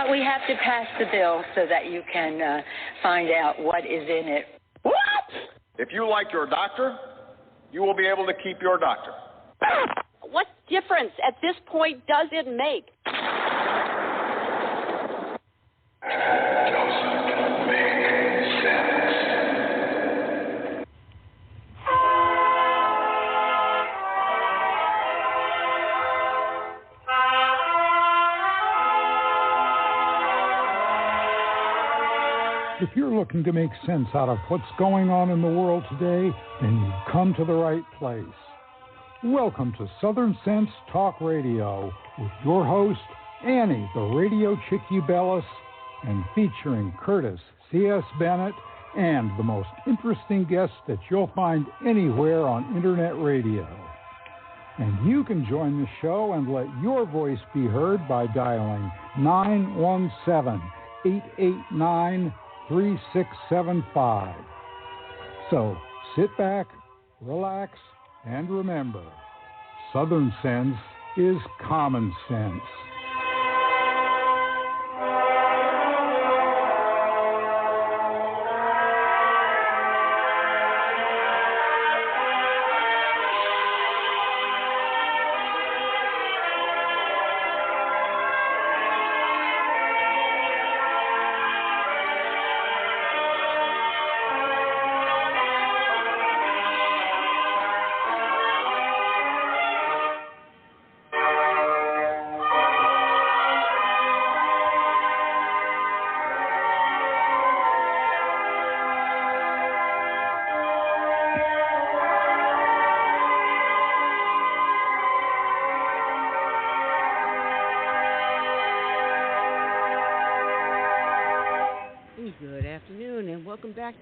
But we have to pass the bill so that you can find out what is in it. What? If you like your doctor, you will be able to keep your doctor. What difference at this point does it make? Doesn't make sense. If you're looking to make sense out of what's going on in the world today, then you've come to the right place. Welcome to Southern Sense Talk Radio with your host, Annie, the Radio Chickie Bellis, and featuring Curtis C.S. Bennett and the most interesting guests that you'll find anywhere on Internet radio. And you can join the show and let your voice be heard by dialing 917-889-3675. So sit back, relax, and remember, Southern Sense is common sense.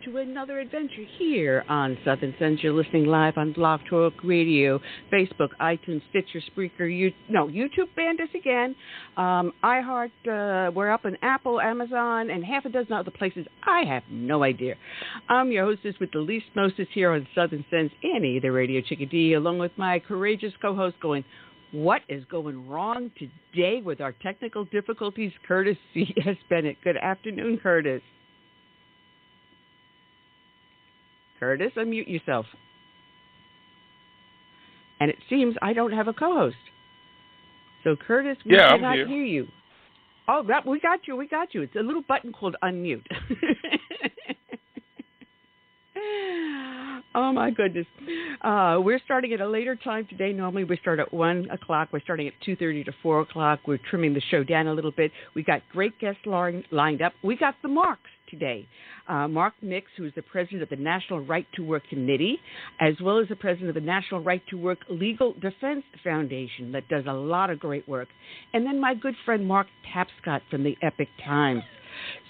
To another adventure here on Southern Sense. You're listening live on Blog Talk Radio, Facebook, iTunes, Stitcher, Spreaker, YouTube banned us again. iHeart, we're up on Apple, Amazon, and half a dozen other places. I have no idea. I'm your hostess with the least mostest here on Southern Sense, Annie, the Radio Chickadee, along with my courageous co-host going, what is going wrong today with our technical difficulties? Curtis C.S. Bennett. Good afternoon, Curtis. Curtis, unmute yourself. And it seems I don't have a co-host. So, Curtis, we cannot hear you. Oh, we got you. It's a little button called unmute. Oh, my goodness. We're starting at a later time today. Normally we start at 1 o'clock. We're starting at 2:30 to 4 o'clock. We're trimming the show down a little bit. We got great guests lined up. We got the Marks today. Mark Mix, who is the president of the National Right to Work Committee, as well as the president of the National Right to Work Legal Defense Foundation that does a lot of great work. And then my good friend Mark Tapscott from the Epic Times.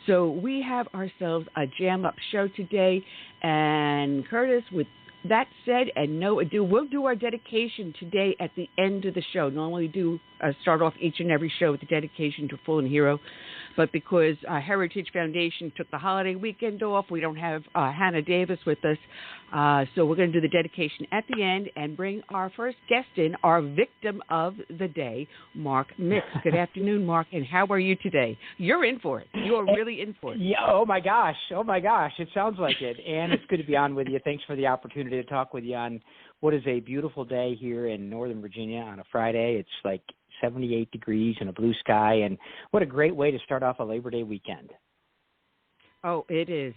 So we have ourselves a jam-up show today. And Curtis, with that said and no ado, we'll do our dedication today at the end of the show. Normally we do start off each and every show with the dedication to Fallen Hero. But because Heritage Foundation took the holiday weekend off, we don't have Hannah Davis with us. So we're going to do the dedication at the end and bring our first guest in, our victim of the day, Mark Mix. Good afternoon, Mark, and how are you today? You're in for it. You're really in for it. Yeah. Oh, my gosh. It sounds like it. And it's good to be on with you. Thanks for the opportunity to talk with you on what is a beautiful day here in Northern Virginia on a Friday. It's like 78 degrees and a blue sky, and what a great way to start off a Labor Day weekend. Oh, it is.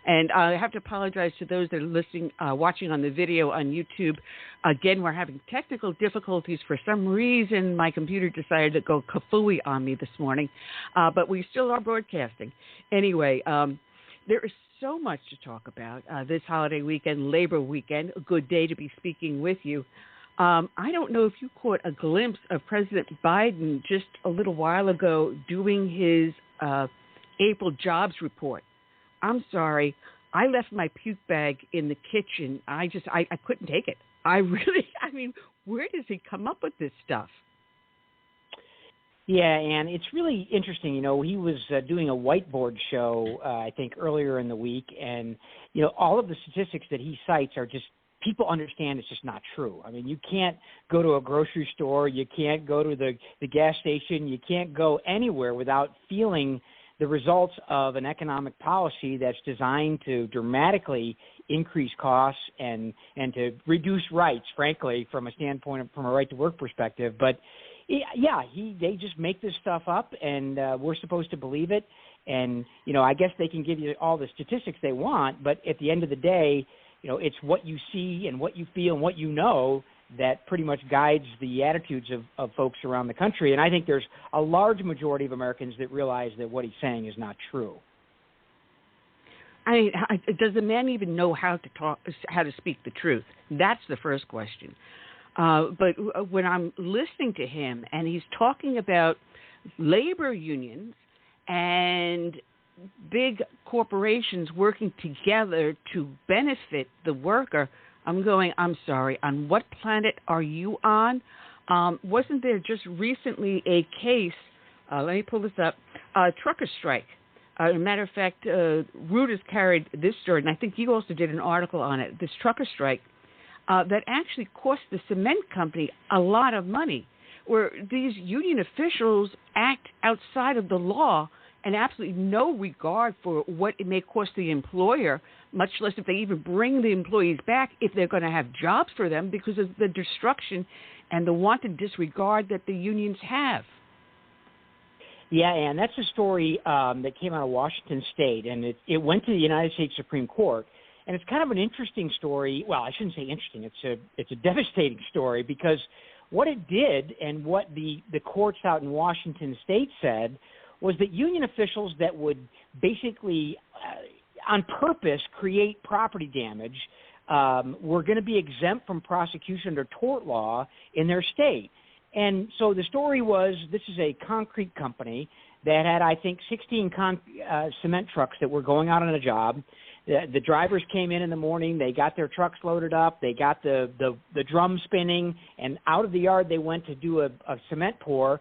And I have to apologize to those that are listening, watching on the video on YouTube. Again, we're having technical difficulties. For some reason, my computer decided to go kafooey on me this morning, but we still are broadcasting. Anyway, there is so much to talk about this holiday weekend, Labor weekend, a good day to be speaking with you. I don't know if you caught a glimpse of President Biden just a little while ago doing his April jobs report. I'm sorry. I left my puke bag in the kitchen. I couldn't take it. Where does he come up with this stuff? Yeah, and it's really interesting. You know, he was doing a whiteboard show, I think, earlier in the week, and, you know, all of the statistics that he cites are just people understand it's just not true. I mean, you can't go to a grocery store, you can't go to the gas station, you can't go anywhere without feeling the results of an economic policy that's designed to dramatically increase costs and to reduce rights, frankly, from a standpoint, from a right-to-work perspective. But, yeah, they just make this stuff up, and we're supposed to believe it. And, I guess they can give you all the statistics they want, but at the end of the day, it's what you see and what you feel and what you know that pretty much guides the attitudes of folks around the country. And I think there's a large majority of Americans that realize that what he's saying is not true. I mean, does the man even know how to speak the truth? That's the first question. But when I'm listening to him and he's talking about labor unions and big corporations working together to benefit the worker, I'm sorry, on what planet are you on? Wasn't there just recently a case, let me pull this up, trucker strike. As a matter of fact, Reuters carried this story, and I think you also did an article on it, this trucker strike, that actually cost the cement company a lot of money, where these union officials act outside of the law and absolutely no regard for what it may cost the employer, much less if they even bring the employees back, if they're going to have jobs for them, because of the destruction and the wanton disregard that the unions have. Yeah, and that's a story that came out of Washington State, and it went to the United States Supreme Court. And it's kind of an interesting story. Well, I shouldn't say interesting. It's a devastating story, because what it did and what the courts out in Washington State said was that union officials that would basically on purpose create property damage were going to be exempt from prosecution under tort law in their state. And so the story was, this is a concrete company that had, I think, 16 cement trucks that were going out on a job. The drivers came in the morning, they got their trucks loaded up, they got the drum spinning, and out of the yard they went to do a cement pour.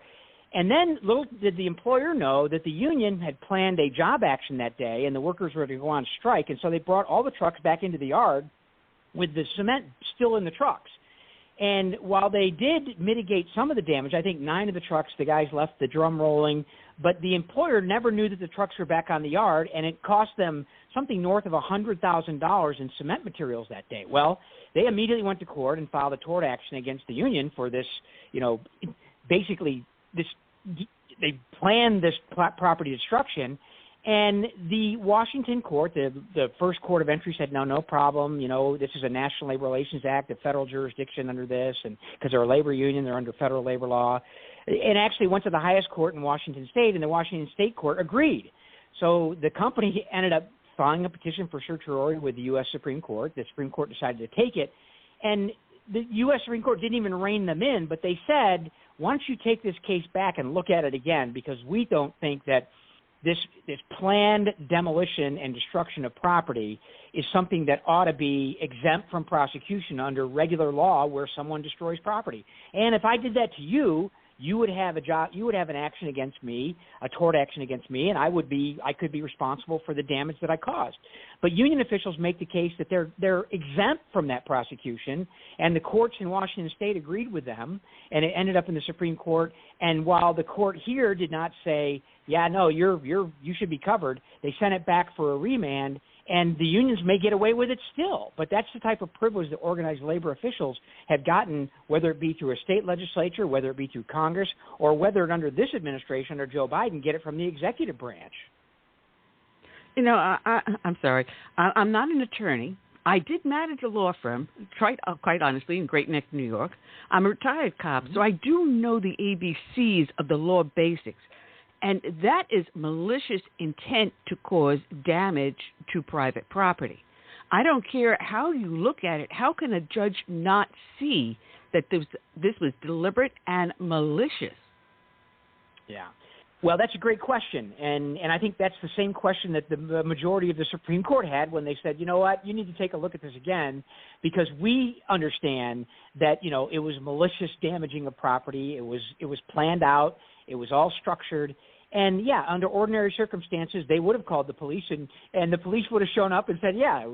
And then little did the employer know that the union had planned a job action that day, and the workers were to go on strike. And so they brought all the trucks back into the yard with the cement still in the trucks. And while they did mitigate some of the damage, I think 9 of the trucks, the guys left the drum rolling, but the employer never knew that the trucks were back on the yard, and it cost them something north of $100,000 in cement materials that day. Well, they immediately went to court and filed a tort action against the union for this, basically they planned this property destruction. And the Washington court, the first court of entry, said, no problem. This is a National Labor Relations Act, a federal jurisdiction under this, and because they're a labor union, they're under federal labor law. And actually went to the highest court in Washington State, and the Washington State court agreed. So the company ended up filing a petition for certiorari with the U.S. Supreme Court. The Supreme Court decided to take it. And the U.S. Supreme Court didn't even rein them in, but they said, why don't you take this case back and look at it again, because we don't think that this planned demolition and destruction of property is something that ought to be exempt from prosecution under regular law where someone destroys property. And if I did that to you, you would have an action against me, a tort action against me, and I could be responsible for the damage that I caused. But union officials make the case that they're exempt from that prosecution, and the courts in Washington State agreed with them, and it ended up in the Supreme Court. And while the court here did not say, yeah, no, you should be covered, they sent it back for a remand, and the unions may get away with it still. But that's the type of privilege that organized labor officials have gotten, whether it be through a state legislature, whether it be through Congress, or whether it under this administration, under Joe Biden, get it from the executive branch. I'm sorry. I'm not an attorney. I did manage a law firm, quite honestly, in Great Neck, New York. I'm a retired cop, so I do know the ABCs of the law basics. And that is malicious intent to cause damage to private property. I don't care how you look at it. How can a judge not see that this was deliberate and malicious? Yeah. Well, that's a great question. And I think that's the same question that the majority of the Supreme Court had when they said, you know what, you need to take a look at this again, because we understand that, it was malicious damaging of property. It was planned out. It was all structured. And, yeah, under ordinary circumstances, they would have called the police, and the police would have shown up and said, yeah,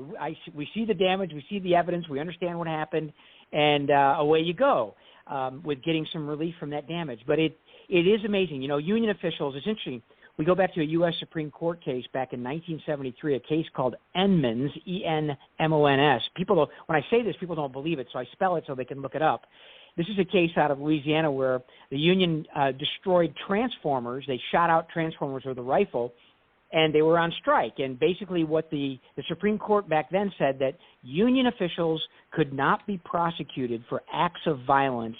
we see the damage, we see the evidence, we understand what happened, and away you go with getting some relief from that damage. But it is amazing. You know, union officials, it's interesting. We go back to a U.S. Supreme Court case back in 1973, a case called Enmons, E-N-M-O-N-S. When I say this, people don't believe it, so I spell it so they can look it up. This is a case out of Louisiana where the union destroyed transformers. They shot out transformers with a rifle, and they were on strike. And basically what the Supreme Court back then said that union officials could not be prosecuted for acts of violence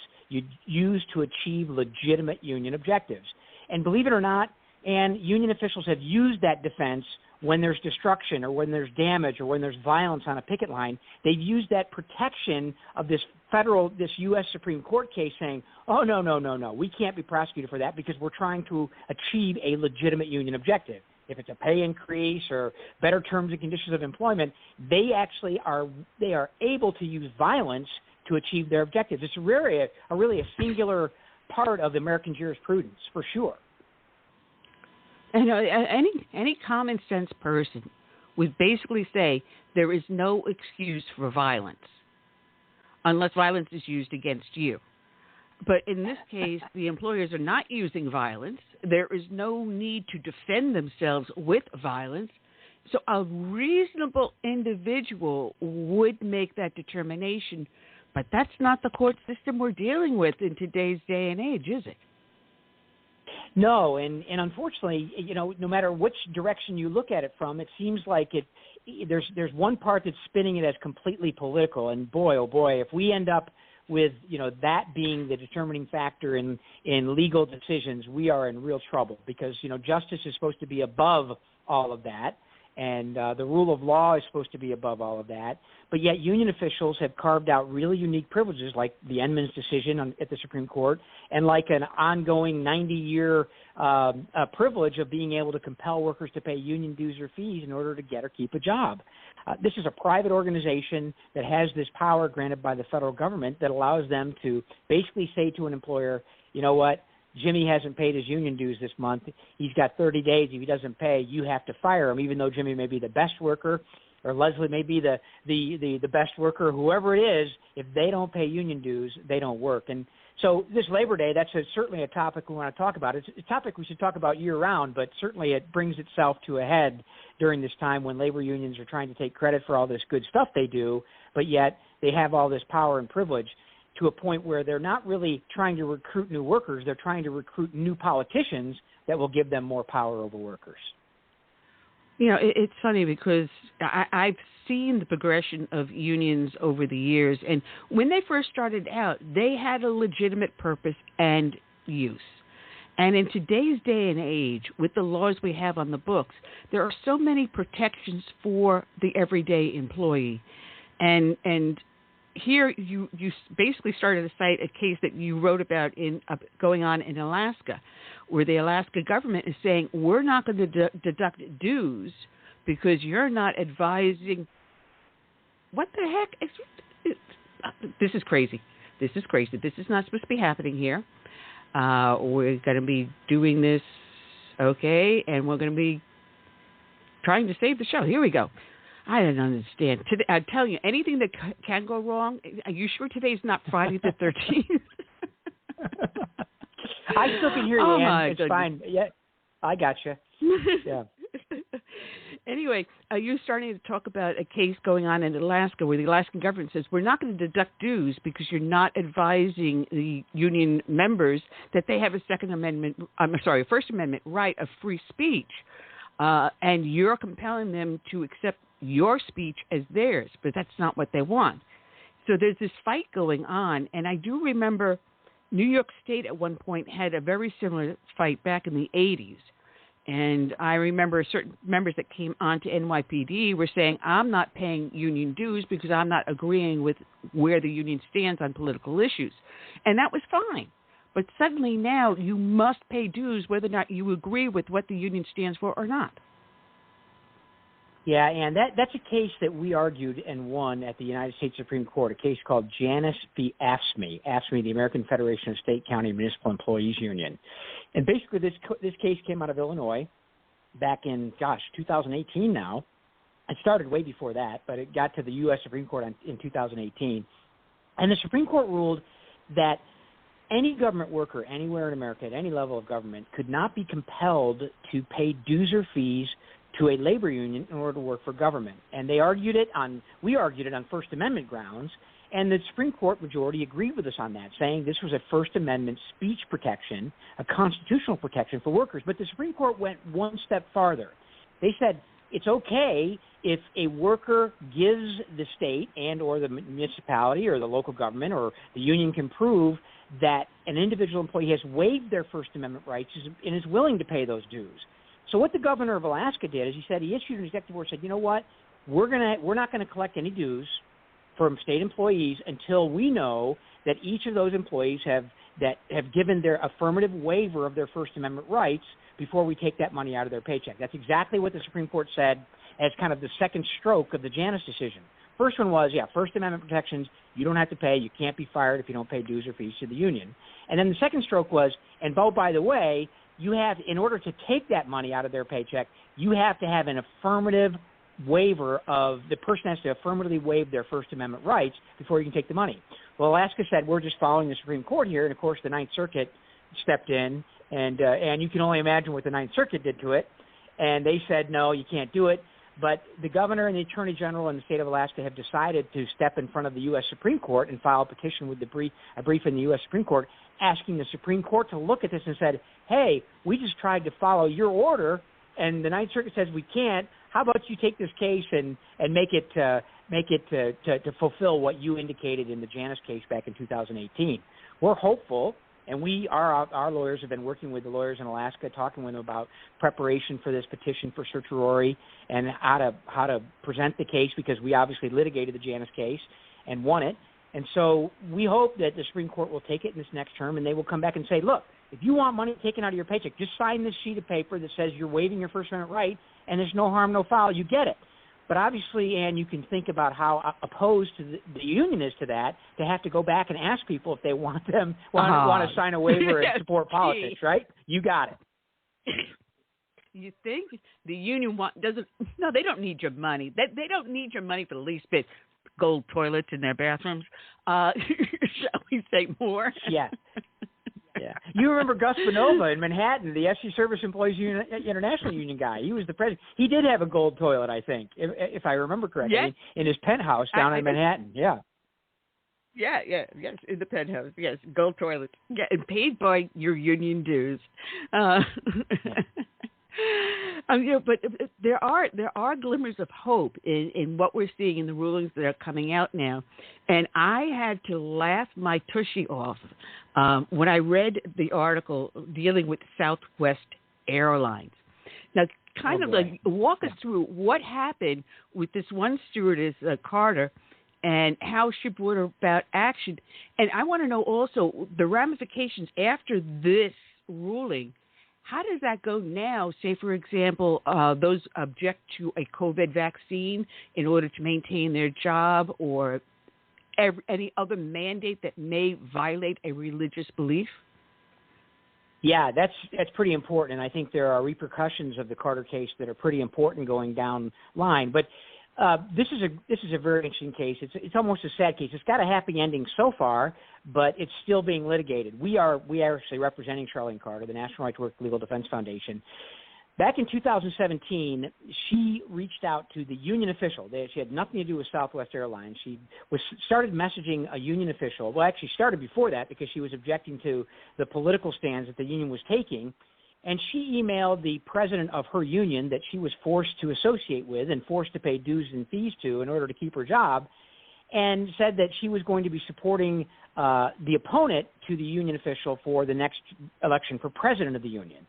used to achieve legitimate union objectives. And believe it or not, and union officials have used that defense when there's destruction or when there's damage or when there's violence on a picket line. They've used that protection of this U.S. Supreme Court case saying, oh, no, we can't be prosecuted for that because we're trying to achieve a legitimate union objective. If it's a pay increase or better terms and conditions of employment, they are able to use violence to achieve their objectives. It's really a singular part of the American jurisprudence, for sure. You know, any common sense person would basically say there is no excuse for violence unless violence is used against you. But in this case, the employers are not using violence. There is no need to defend themselves with violence. So a reasonable individual would make that determination. But that's not the court system we're dealing with in today's day and age, is it? No, and unfortunately, you know, no matter which direction you look at it from, it seems like there's one part that's spinning it as completely political. And boy, oh boy, if we end up with, you know, that being the determining factor in legal decisions, we are in real trouble because, you know, justice is supposed to be above all of that. And the rule of law is supposed to be above all of that. But yet union officials have carved out really unique privileges like the Enmons decision at the Supreme Court and like an ongoing 90-year privilege of being able to compel workers to pay union dues or fees in order to get or keep a job. This is a private organization that has this power granted by the federal government that allows them to basically say to an employer, you know what, Jimmy hasn't paid his union dues this month. He's got 30 days. If he doesn't pay, you have to fire him, even though Jimmy may be the best worker or Leslie may be the best worker, whoever it is. If they don't pay union dues, they don't work. And so this Labor Day, that's certainly a topic we want to talk about. It's a topic we should talk about year-round, but certainly it brings itself to a head during this time when labor unions are trying to take credit for all this good stuff they do, but yet they have all this power and privilege to a point where they're not really trying to recruit new workers. They're trying to recruit new politicians that will give them more power over workers. You know, it's funny because I've seen the progression of unions over the years. And when they first started out, they had a legitimate purpose and use. And in today's day and age, with the laws we have on the books, there are so many protections for the everyday employee. And here you basically started to cite a case that you wrote about going on in Alaska, where the Alaska government is saying, we're not going to deduct dues because you're not advising. What the heck? This is crazy. This is crazy. This is not supposed to be happening here. We're going to be doing this, okay, and we're going to be trying to save the show. Here we go. I don't understand. I tell you, anything that can go wrong. Are you sure today's not Friday the 13th? I still can hear you, Ann. It's fine. Yeah, I got you. Yeah. Anyway, you're starting to talk about a case going on in Alaska where the Alaskan government says we're not going to deduct dues because you're not advising the union members that they have a First Amendment right of free speech, and you're compelling them to accept your speech as theirs, but that's not what they want. So there's this fight going on, and I do remember New York State at one point had a very similar fight back in the 80s. And I remember certain members that came on to NYPD were saying, I'm not paying union dues because I'm not agreeing with where the union stands on political issues. And that was fine. But suddenly now you must pay dues whether or not you agree with what the union stands for or not. Yeah, and that's a case that we argued and won at the United States Supreme Court, a case called Janus v. AFSCME, the American Federation of State, County, and Municipal Employees Union. And basically this case came out of Illinois back in, 2018 now. It started way before that, but it got to the U.S. Supreme Court in 2018. And the Supreme Court ruled that any government worker anywhere in America at any level of government could not be compelled to pay dues or fees to a labor union in order to work for government. And we argued it on First Amendment grounds, and the Supreme Court majority agreed with us on that, saying this was a First Amendment speech protection, a constitutional protection for workers. But the Supreme Court went one step farther. They said it's okay if a worker gives the state and or the municipality or the local government or the union can prove that an individual employee has waived their First Amendment rights and is willing to pay those dues. So what the governor of Alaska did is he issued an executive order, said, you know what, we're not going to collect any dues from state employees until we know that each of those employees have given their affirmative waiver of their First Amendment rights before we take that money out of their paycheck. That's exactly what the Supreme Court said as kind of the second stroke of the Janus decision. First one was, First Amendment protections, you don't have to pay, you can't be fired if you don't pay dues or fees to the union. And then the second stroke was, by the way, you have, in order to take that money out of their paycheck, you have to have an affirmative waiver of, the person has to affirmatively waive their First Amendment rights before you can take the money. Well, Alaska said, we're just following the Supreme Court here, and of course the Ninth Circuit stepped in, and you can only imagine what the Ninth Circuit did to it, and they said, no, you can't do it. But the governor and the attorney general in the state of Alaska have decided to step in front of the U.S. Supreme Court and file a petition with a brief in the U.S. Supreme Court asking the Supreme Court to look at this and said, hey, we just tried to follow your order, and the Ninth Circuit says we can't. How about you take this case and make it to fulfill what you indicated in the Janus case back in 2018? We're hopeful. And our lawyers have been working with the lawyers in Alaska, talking with them about preparation for this petition for certiorari and how to present the case, because we obviously litigated the Janus case and won it. And so we hope that the Supreme Court will take it in this next term, and they will come back and say, look, if you want money taken out of your paycheck, just sign this sheet of paper that says you're waiving your First Amendment right, and there's no harm, no foul. You get it. But obviously, Ann, you can think about how opposed to the union is to that, to have to go back and ask people if they want to sign a waiver and support politics, right? You got it. You think the union doesn't? No, they don't need your money. They don't need your money for the least bit. Gold toilets in their bathrooms. Shall we say more? Yeah. Yeah, you remember Gus Bonova in Manhattan, the SC Service Employees Union, International Union guy. He was the president. He did have a gold toilet, I think, if I remember correctly, yes. in his penthouse down in Manhattan. Yeah. Yes, in the penthouse. Yes, gold toilet. Yeah, and paid by your union dues. But there are glimmers of hope in what we're seeing in the rulings that are coming out now, and I had to laugh my tushy off when I read the article dealing with Southwest Airlines. Now, walk us through what happened with this one stewardess, Carter, and how she brought about action. And I want to know also the ramifications after this ruling. How does that go now, say, for example, those object to a COVID vaccine in order to maintain their job, or any other mandate that may violate a religious belief? Yeah, that's pretty important, and I think there are repercussions of the Carter case that are pretty important going down line. But this is a very interesting case. It's almost a sad case. It's got a happy ending so far, but it's still being litigated. We are actually representing Charlene Carter, the National Right to Work Legal Defense Foundation. Back in 2017, she reached out to the union official. She had nothing to do with Southwest Airlines. She started messaging a union official. Well, actually started before that, because she was objecting to the political stands that the union was taking. And she emailed the president of her union that she was forced to associate with and forced to pay dues and fees to in order to keep her job, and said that she was going to be supporting the opponent to the union official for the next election for president of the union.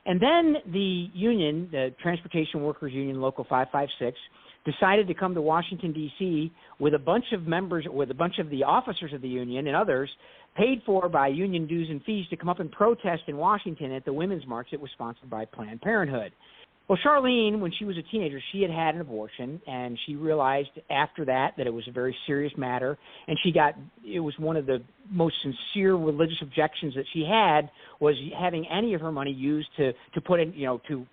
And then the union, the Transportation Workers Union Local 556, decided to come to Washington, D.C. with a bunch of members, with a bunch of the officers of the union and others, paid for by union dues and fees, to come up and protest in Washington at the Women's March that was sponsored by Planned Parenthood. Well, Charlene, when she was a teenager, she had an abortion, and she realized after that it was a very serious matter, and it was one of the most sincere religious objections that she had was having any of her money used to put in, to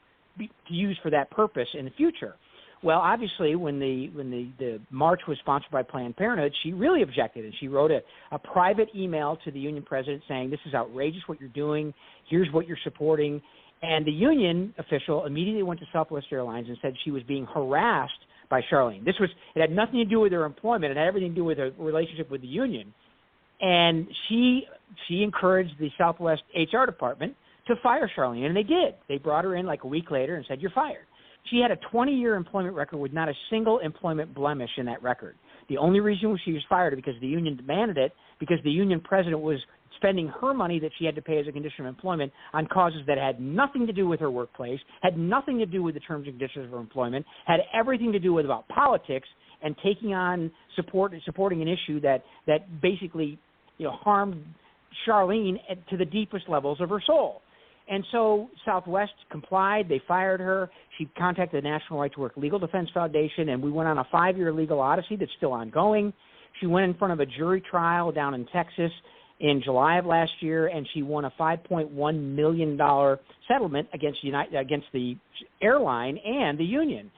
use for that purpose in the future. Well, obviously, when the march was sponsored by Planned Parenthood, she really objected, and she wrote a private email to the union president saying, "This is outrageous what you're doing. Here's what you're supporting." And the union official immediately went to Southwest Airlines and said she was being harassed by Charlene. It had nothing to do with her employment. It had everything to do with her relationship with the union. And she encouraged the Southwest HR department to fire Charlene, and they did. They brought her in like a week later and said, "You're fired." She had a 20-year employment record with not a single employment blemish in that record. The only reason she was fired is because the union demanded it, because the union president was spending her money that she had to pay as a condition of employment on causes that had nothing to do with her workplace, had nothing to do with the terms and conditions of her employment, had everything to do with about politics and taking on supporting an issue that basically harmed Charlene to the deepest levels of her soul. And so Southwest complied. They fired her. She contacted the National Right to Work Legal Defense Foundation, and we went on a 5-year legal odyssey that's still ongoing. She went in front of a jury trial down in Texas in July of last year, and she won a $5.1 million settlement against the airline and the union.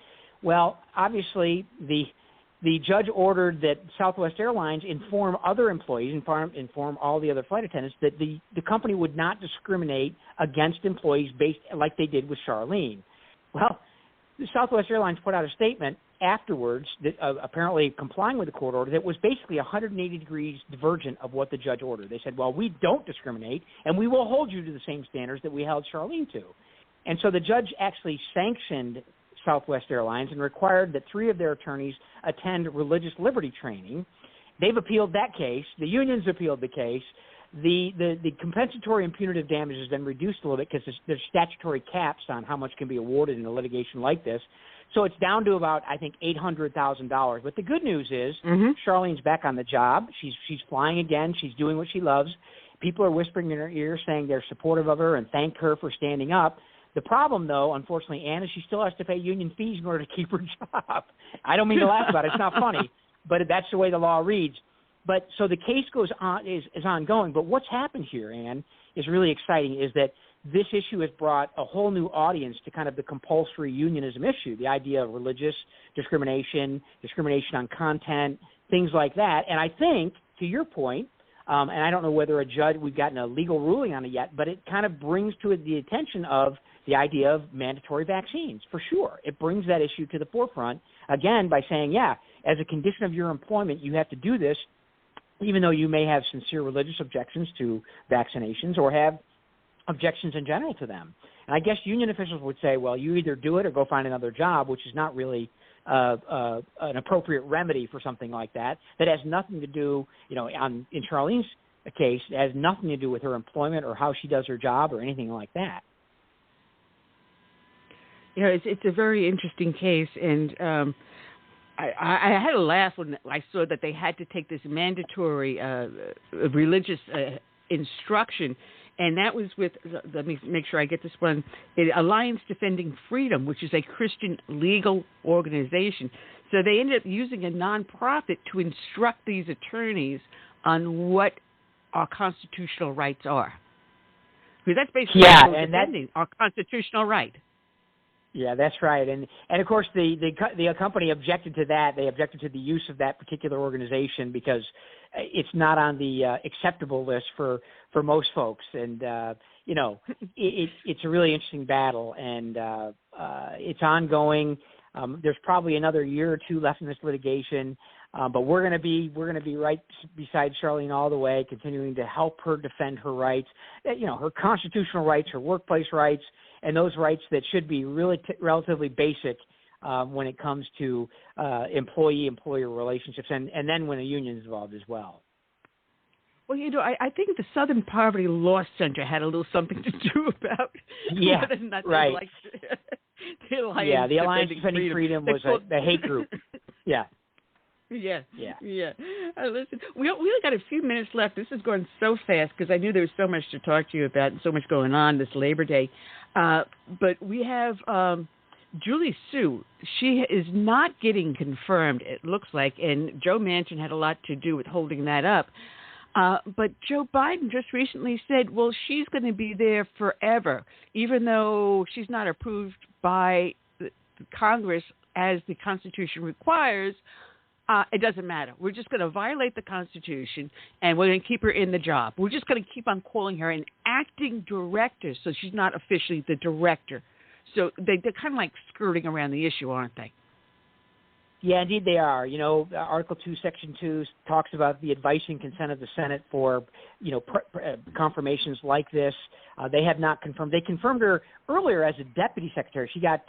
Well, obviously, the judge ordered that Southwest Airlines inform other employees, inform all the other flight attendants, that the company would not discriminate against employees based like they did with Charlene. Well, Southwest Airlines put out a statement afterwards, that, apparently complying with the court order, that was basically 180 degrees divergent of what the judge ordered. They said, well, we don't discriminate, and we will hold you to the same standards that we held Charlene to. And so the judge actually sanctioned Southwest Airlines and required that 3 of their attorneys attend religious liberty training. They've appealed that case. The unions appealed the case. The compensatory and punitive damage has been reduced a little bit because there's statutory caps on how much can be awarded in a litigation like this. So it's down to about, I think, $800,000. But the good news is Charlene's back on the job. She's flying again. She's doing what she loves. People are whispering in her ear saying they're supportive of her and thank her for standing up. The problem, though, unfortunately, Ann, is she still has to pay union fees in order to keep her job. I don't mean to laugh about it. It's not funny, but that's the way the law reads. But so the case goes on, is ongoing. But what's happened here, Ann, is really exciting, is that this issue has brought a whole new audience to kind of the compulsory unionism issue, the idea of religious discrimination, discrimination on content, things like that. And I think, to your point, and I don't know whether we've gotten a legal ruling on it yet, but it kind of brings to it the attention of the idea of mandatory vaccines, for sure. It brings that issue to the forefront, again, by saying, yeah, as a condition of your employment, you have to do this, even though you may have sincere religious objections to vaccinations or have objections in general to them. And I guess union officials would say, well, you either do it or go find another job, which is not really an appropriate remedy for something like that. That has nothing to do, in Charlene's case, it has nothing to do with her employment or how she does her job or anything like that. It's a very interesting case, and I had a laugh when I saw that they had to take this mandatory religious instruction, and that was with, let me make sure I get this one, Alliance Defending Freedom, which is a Christian legal organization. So they ended up using a nonprofit to instruct these attorneys on what our constitutional rights are. Because that's basically defending our constitutional right. Yeah, that's right. And of course, the company objected to that. They objected to the use of that particular organization because it's not on the acceptable list for most folks. And, it's a really interesting battle, and it's ongoing. There's probably another year or two left in this litigation. But we're going to be right beside Charlene all the way, continuing to help her defend her rights, her constitutional rights, her workplace rights, and those rights that should be really relatively basic when it comes to employee-employer relationships, and then when a union is involved as well. Well, I think the Southern Poverty Law Center had a little something to do about whether or not right. the Alliance the Alliance Defending Freedom was a hate group. Yeah. Yeah. Listen, we only got a few minutes left. This is going so fast because I knew there was so much to talk to you about and so much going on this Labor Day. But we have Julie Su, she is not getting confirmed, it looks like, and Joe Manchin had a lot to do with holding that up. But Joe Biden just recently said, well, she's going to be there forever, even though she's not approved by Congress as the Constitution requires. It doesn't matter. We're just going to violate the Constitution, and we're going to keep her in the job. We're just going to keep on calling her an acting director, so she's not officially the director. So they're kind of like skirting around the issue, aren't they? Yeah, indeed they are. You know, Article 2, Section 2 talks about the advice and consent of the Senate for, you know, confirmations like this. They have not confirmed. They confirmed her earlier as a deputy secretary. She got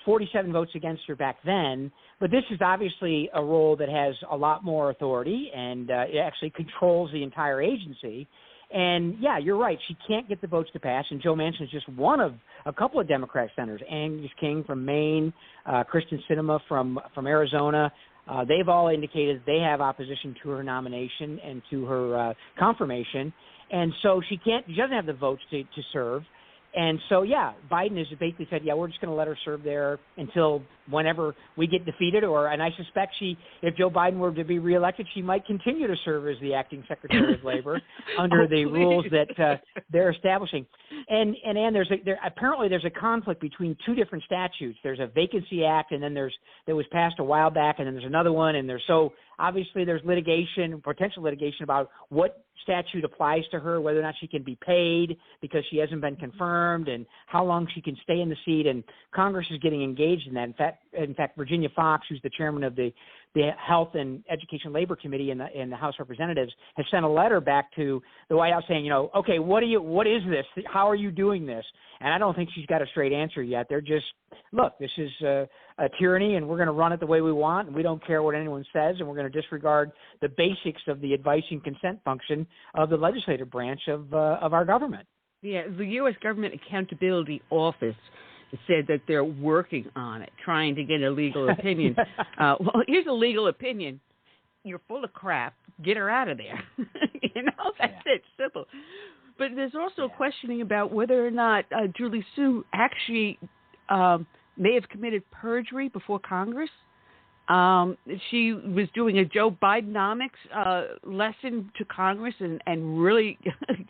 47 votes against her back then. But this is obviously a role that has a lot more authority, and it actually controls the entire agency. And, yeah, you're right. She can't get the votes to pass, and Joe Manchin is just one of a couple of Democrat senators, Angus King from Maine, Kristen Sinema from Arizona. They've all indicated they have opposition to her nomination and to her confirmation. And so she doesn't have the votes to serve. And so, yeah, Biden has basically said, yeah, we're just going to let her serve there until whenever we get defeated. And I suspect if Joe Biden were to be reelected, she might continue to serve as the acting Secretary of Labor under the rules that they're establishing. And Ann, apparently there's a conflict between two different statutes. There's a Vacancy Act, and then that was passed a while back, and then there's another one. And obviously there's potential litigation about what statute applies to her, whether or not she can be paid because she hasn't been confirmed, and how long she can stay in the seat. And Congress is getting engaged in that. In fact, Virginia Fox, who's the chairman of the Health and Education Labor Committee in the House of Representatives, has sent a letter back to the White House saying, okay, what is this? How are you doing this? And I don't think she's got a straight answer yet. They're just, look, this is a tyranny, and we're going to run it the way we want, and we don't care what anyone says, and we're going to disregard the basics of the advice and consent function of the legislative branch of our government. Yeah, the U.S. Government Accountability Office said that they're working on it, trying to get a legal opinion. Well, here's a legal opinion. You're full of crap. Get her out of there. That's it. Simple. But there's also questioning about whether or not Julie Su actually may have committed perjury before Congress. She was doing a Joe Bidenomics lesson to Congress and really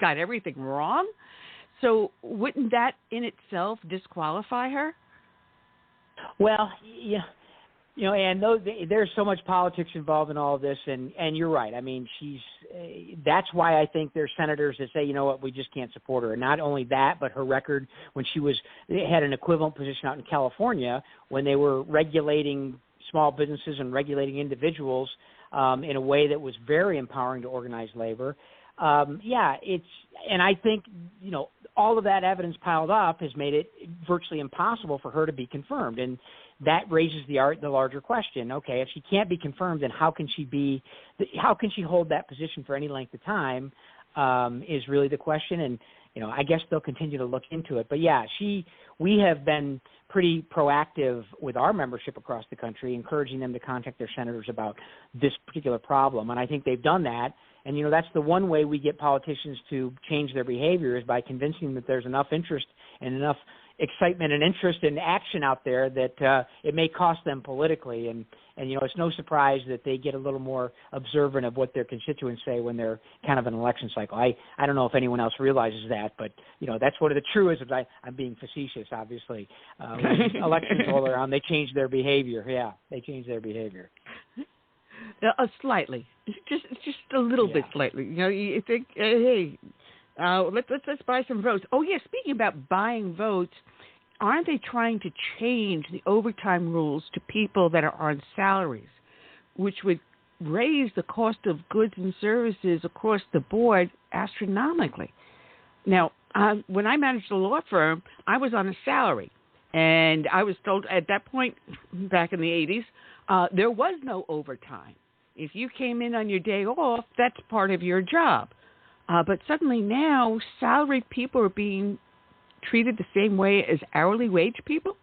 got everything wrong. So wouldn't that in itself disqualify her? Well, and there's so much politics involved in all of this, and you're right. I mean, that's why I think there's senators that say, you know what, we just can't support her. And not only that, but her record when they had an equivalent position out in California when they were regulating small businesses and regulating individuals in a way that was very empowering to organized labor. And I think, all of that evidence piled up has made it virtually impossible for her to be confirmed. And that raises the larger question. Okay, if she can't be confirmed, then how can she hold that position for any length of time is really the question. And, I guess they'll continue to look into it. But we have been pretty proactive with our membership across the country, encouraging them to contact their senators about this particular problem. And I think they've done that. And, that's the one way we get politicians to change their behavior is by convincing them that there's enough interest and enough excitement and interest and action out there that it may cost them politically. And it's no surprise that they get a little more observant of what their constituents say when they're kind of an election cycle. I don't know if anyone else realizes that, but, that's one of the truisms. I'm being facetious, obviously. When elections roll around, they change their behavior. Yeah, they change their behavior. Slightly, just a little bit slightly. You think, hey, let's buy some votes. Oh yeah, speaking about buying votes, aren't they trying to change the overtime rules to people that are on salaries, which would raise the cost of goods and services across the board astronomically? Now, when I managed a law firm, I was on a salary, and I was told at that point back in the 80s. There was no overtime. If you came in on your day off, that's part of your job. But suddenly now, salaried people are being treated the same way as hourly wage people?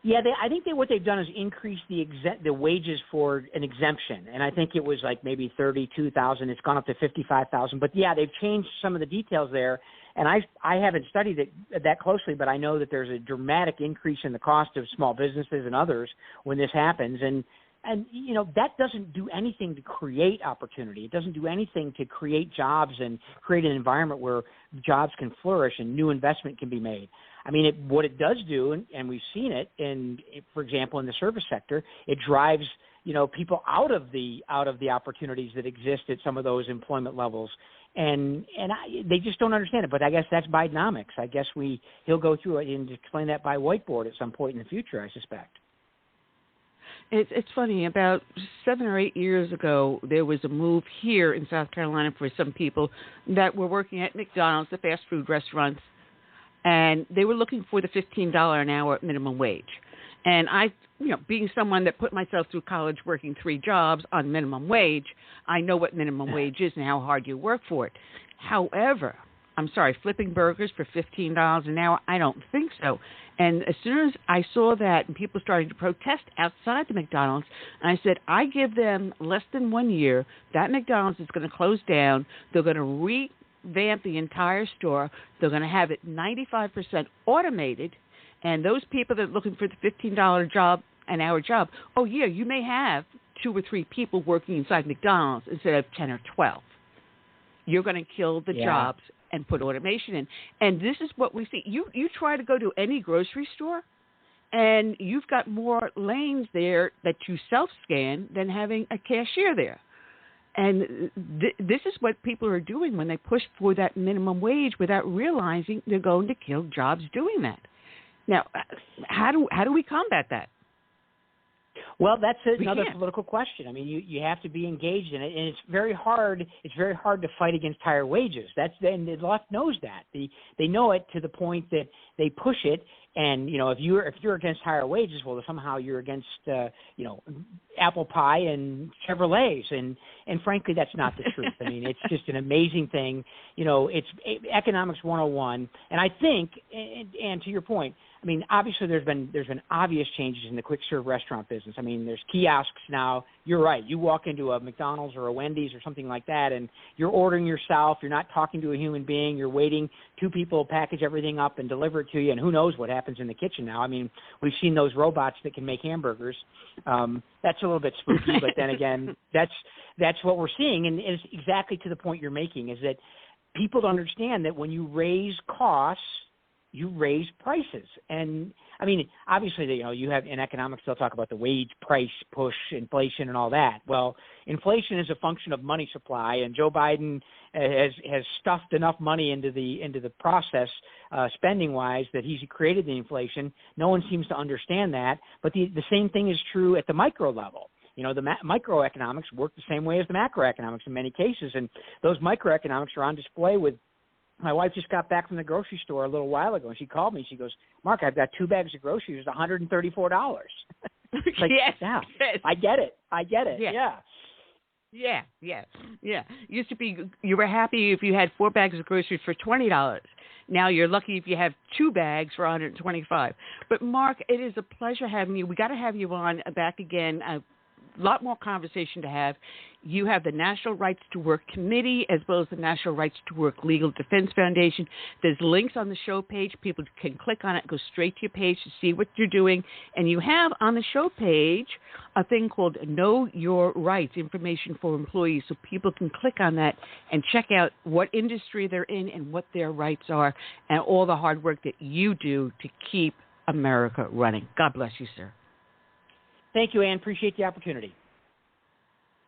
Yeah, I think what they've done is increase the wages for an exemption, and I think it was like maybe $32,000. It's gone up to $55,000. But yeah, they've changed some of the details there, And I haven't studied it that closely, but I know that there's a dramatic increase in the cost of small businesses and others when this happens. And that doesn't do anything to create opportunity. It doesn't do anything to create jobs and create an environment where jobs can flourish and new investment can be made. I mean, what it does do, and we've seen it, for example, in the service sector, it drives people out of the opportunities that exist at some of those employment levels, and they just don't understand it. But I guess that's Bidenomics. I guess he'll go through it and explain that by whiteboard at some point in the future, I suspect. It's funny. About 7 or 8 years ago, there was a move here in South Carolina for some people that were working at McDonald's, the fast food restaurants, and they were looking for the $15 an hour minimum wage. And I, being someone that put myself through college working 3 jobs on minimum wage, I know what minimum wage is and how hard you work for it. However, I'm sorry, flipping burgers for $15 an hour, I don't think so. And as soon as I saw that and people started to protest outside the McDonald's, and I said, I give them less than 1 year, that McDonald's is going to close down. They're going to revamp the entire store. They're going to have it 95% automated. And those people that are looking for the $15 job, an hour job, oh, yeah, you may have 2 or 3 people working inside McDonald's instead of 10 or 12. You're going to kill the jobs and put automation in. And this is what we see. You try to go to any grocery store, and you've got more lanes there that you self-scan than having a cashier there. And this is what people are doing when they push for that minimum wage without realizing they're going to kill jobs doing that. Now, how do we combat that? Well, that's another political question. I mean, you have to be engaged in it, and it's very hard. It's very hard to fight against higher wages. And the left knows that. They know it to the point that they push it. And if you're against higher wages, well, somehow you're against apple pie and Chevrolets, and frankly, that's not the truth. I mean, it's just an amazing thing. It's economics 101, and I think, and to your point, I mean, obviously there's been obvious changes in the quick serve restaurant business. I mean, there's kiosks now. You're right. You walk into a McDonald's or a Wendy's or something like that, and you're ordering yourself. You're not talking to a human being. You're waiting. 2 people package everything up and deliver it to you, and who knows what happens in the kitchen now. I mean, we've seen those robots that can make hamburgers. That's a little bit spooky, but then again, that's what we're seeing, and it's exactly to the point you're making, is that people don't understand that when you raise costs, you raise prices. And I mean, obviously, you have in economics, they'll talk about the wage price push, inflation, and all that. Well, inflation is a function of money supply, and Joe Biden has stuffed enough money into the process, spending wise, that he's created the inflation. No one seems to understand that. But the same thing is true at the micro level. The microeconomics work the same way as the macroeconomics in many cases, and those microeconomics are on display with. My wife just got back from the grocery store a little while ago, and she called me. She goes, "Mark, I've got 2 bags of groceries. It's $134." Like, yes, yeah, yes. I get it. Yeah. Used to be you were happy if you had 4 bags of groceries for $20. Now you're lucky if you have 2 bags for $125. But Mark, it is a pleasure having you. We got to have you on back again. A lot more conversation to have. You have the National Rights to Work Committee as well as the National Rights to Work Legal Defense Foundation. There's links on the show page. People can click on it, go straight to your page to see what you're doing. And you have on the show page a thing called Know Your Rights, information for employees, so people can click on that and check out what industry they're in and what their rights are and all the hard work that you do to keep America running. God bless you, sir. Thank you, Ann. Appreciate the opportunity.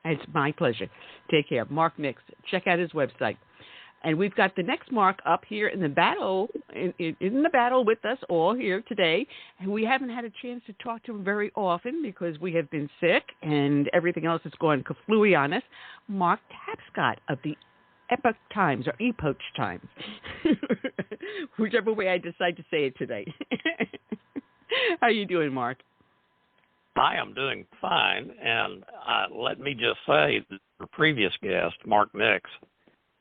It's my pleasure. Take care. Mark Nix. Check out his website. And we've got the next Mark up here in the battle, in the battle with us all here today. And we haven't had a chance to talk to him very often because we have been sick and everything else has gone kaflooey on us. Mark Tapscott of the Epoch Times, or Epoch Times, whichever way I decide to say it today. How you doing, Mark? I am doing fine, and let me just say that the previous guest, Mark Nix,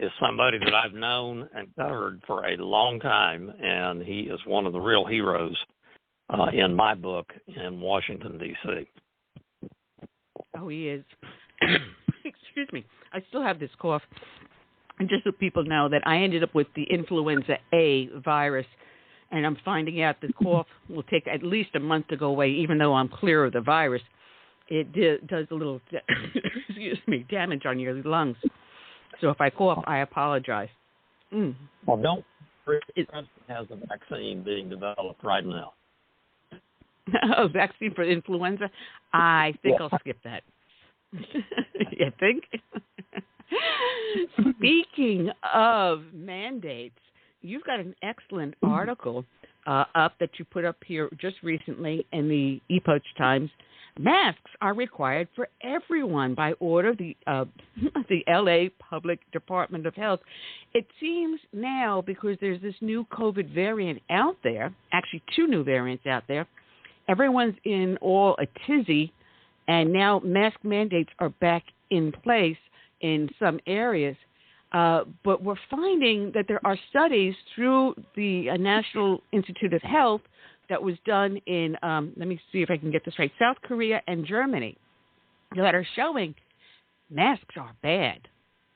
is somebody that I've known and covered for a long time, and he is one of the real heroes in my book in Washington, D.C. Oh, he is. Excuse me. I still have this cough. And just so people know that I ended up with the influenza A virus, and I'm finding out the cough will take at least a month to go away, even though I'm clear of the virus. It does a little, damage on your lungs. So if I cough, I apologize. Well, don't. It has a vaccine being developed right now. Oh, vaccine for influenza? I think I'll skip that. You think? Speaking of mandates, you've got an excellent article up that you put up here just recently in the Epoch Times. Masks are required for everyone by order of the L.A. Public Department of Health. It seems now, because there's this new COVID variant out there, actually 2 new variants out there, everyone's in all a tizzy, and now mask mandates are back in place in some areas. But we're finding that there are studies through the National Institute of Health that was done in, let me see if I can get this right, South Korea and Germany, that are showing masks are bad.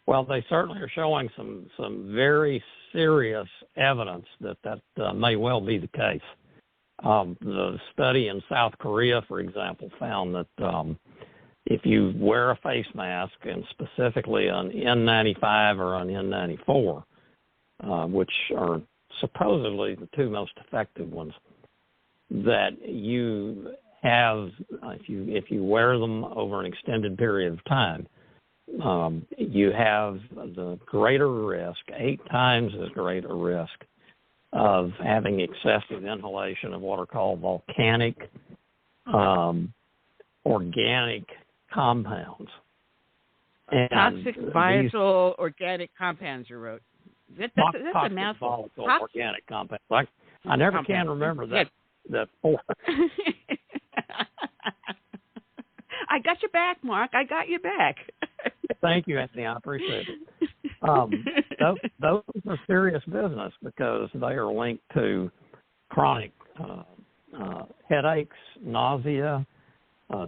Well, they certainly are showing some very serious evidence that may well be the case. The study in South Korea, for example, found that if you wear a face mask, and specifically an N95 or an N94, which are supposedly the 2 most effective ones, that you have, if you wear them over an extended period of time, you have the greater risk, 8 times as great a risk of having excessive inhalation of what are called volcanic organic compounds. And toxic volatile organic compounds, you wrote. That's a mouthful. Volatile organic compounds. I never can remember that. That I got your back, Mark. I got your back. Thank you, Anthony. I appreciate it. Those are serious business because they are linked to chronic headaches, nausea,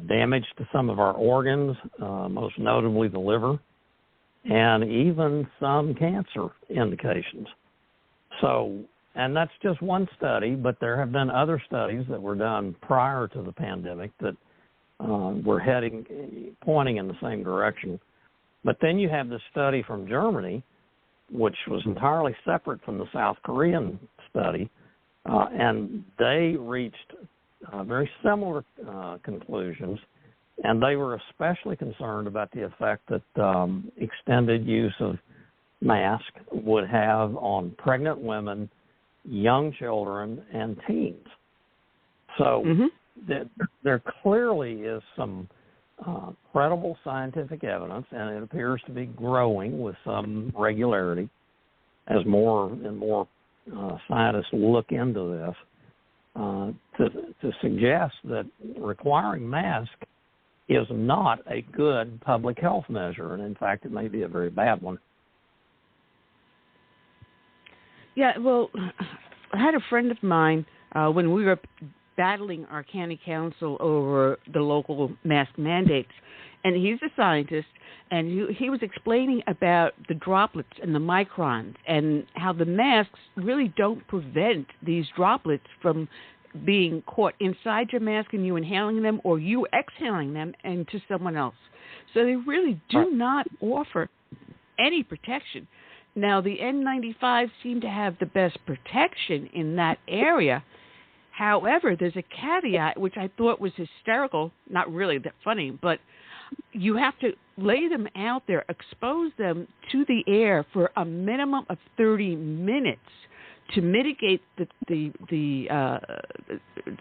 damage to some of our organs, most notably the liver, and even some cancer indications. So, and that's just one study, but there have been other studies that were done prior to the pandemic that were pointing in the same direction. But then you have this study from Germany, which was entirely separate from the South Korean study, and they reached very similar conclusions, and they were especially concerned about the effect that extended use of masks would have on pregnant women, young children, and teens. So there clearly is some credible scientific evidence, and it appears to be growing with some regularity as more and more scientists look into this, to suggest that requiring masks is not a good public health measure, and in fact it may be a very bad one. Yeah, well, I had a friend of mine when we were battling our county council over the local mask mandates, and he's a scientist, and he was explaining about the droplets and the microns and how the masks really don't prevent these droplets from being caught inside your mask and you inhaling them or you exhaling them into someone else. So they really do not offer any protection. Now, the N95 seem to have the best protection in that area. However, there's a caveat, which I thought was hysterical, not really that funny, but you have to lay them out there, expose them to the air for a minimum of 30 minutes to mitigate the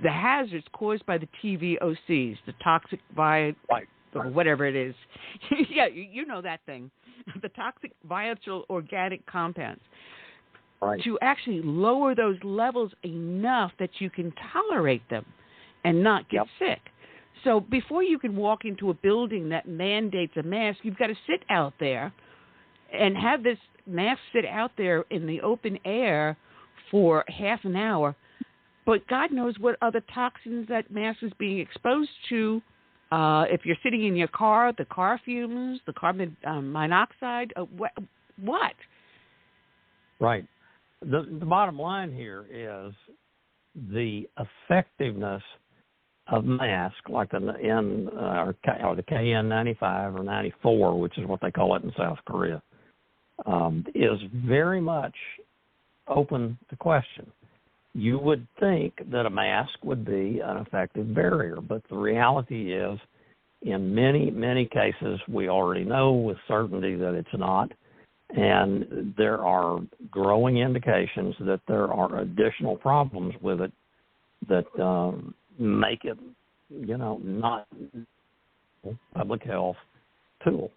hazards caused by the TVOCs, the toxic or whatever it is. Yeah, you know that thing. The toxic volatile organic compounds. Right. To actually lower those levels enough that you can tolerate them and not get sick. So before you can walk into a building that mandates a mask, you've got to sit out there and have this mask sit out there in the open air for half an hour. But God knows what other toxins that mask is being exposed to. If you're sitting in your car, the car fumes, the carbon monoxide, what? Right. The bottom line here is the effectiveness of masks, like the KN95 or 94, which is what they call it in South Korea, is very much open to question. You would think that a mask would be an effective barrier, but the reality is, in many, many cases, we already know with certainty that it's not, and there are growing indications that there are additional problems with it that make it, not a public health tool.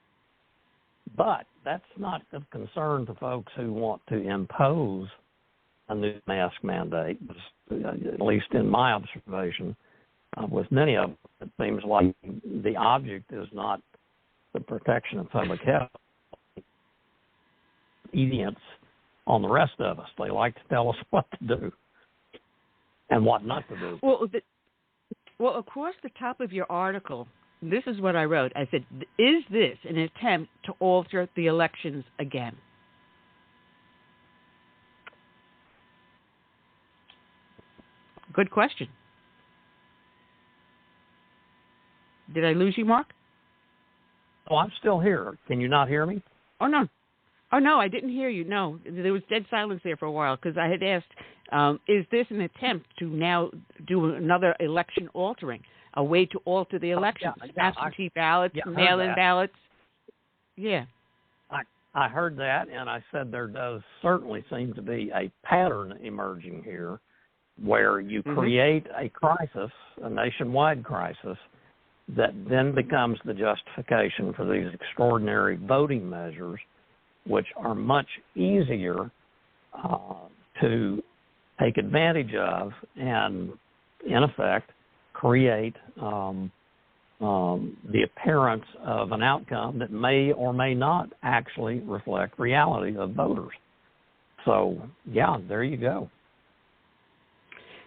But that's not of concern to folks who want to impose a new mask mandate, at least in my observation. With many of them, it seems like the object is not the protection of public health. Obedience on the rest of us. They like to tell us what to do and what not to do. Well, across the top of your article, this is what I wrote. I said, is this an attempt to alter the elections again? Good question. Did I lose you, Mark? Oh, I'm still here. Can you not hear me? Oh, no, I didn't hear you. No, there was dead silence there for a while because I had asked, is this an attempt to now do another election altering, a way to alter the elections, absentee ballots, mail-in ballots? Yeah. I heard that, and I said there does certainly seem to be a pattern emerging here where you create a crisis, a nationwide crisis, that then becomes the justification for these extraordinary voting measures, which are much easier to take advantage of and, in effect, create the appearance of an outcome that may or may not actually reflect reality of voters. So, yeah, there you go.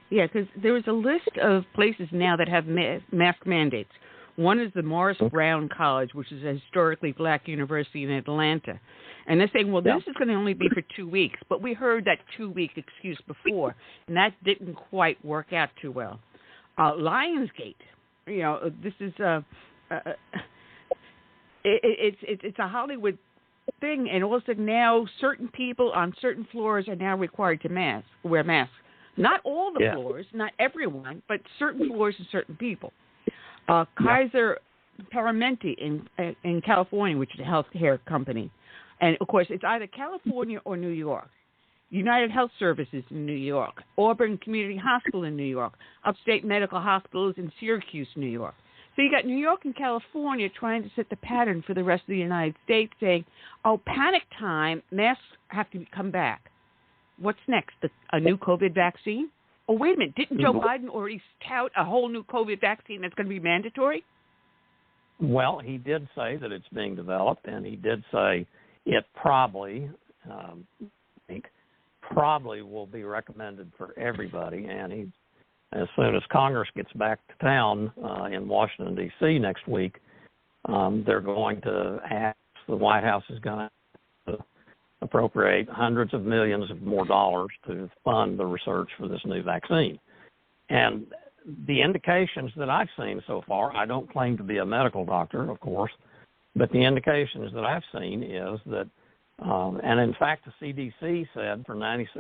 Yeah, because there is a list of places now that have mask mandates. One is the Morris Brown College, which is a historically black university in Atlanta. And they're saying, well, this is going to only be for 2 weeks. But we heard that 2-week excuse before, and that didn't quite work out too well. Lionsgate, this is it's a Hollywood thing, and also now certain people on certain floors are now required to wear masks. Not all the floors, not everyone, but certain floors and certain people. Kaiser Permanente in California, which is a healthcare company. And, of course, it's either California or New York. United Health Services in New York. Auburn Community Hospital in New York. Upstate Medical Hospitals in Syracuse, New York. So you got New York and California trying to set the pattern for the rest of the United States, saying, panic time, masks have to come back. What's next? A new COVID vaccine? Oh, wait a minute. Didn't Joe Biden already tout a whole new COVID vaccine that's going to be mandatory? Well, he did say that it's being developed, and he did say it probably will be recommended for everybody. And as soon as Congress gets back to town in Washington, D.C. next week, they're going to ask, the White House is going to appropriate hundreds of millions of more dollars to fund the research for this new vaccine. And the indications that I've seen so far, I don't claim to be a medical doctor, of course, but the indications that I've seen is that, and in fact the CDC said for 96%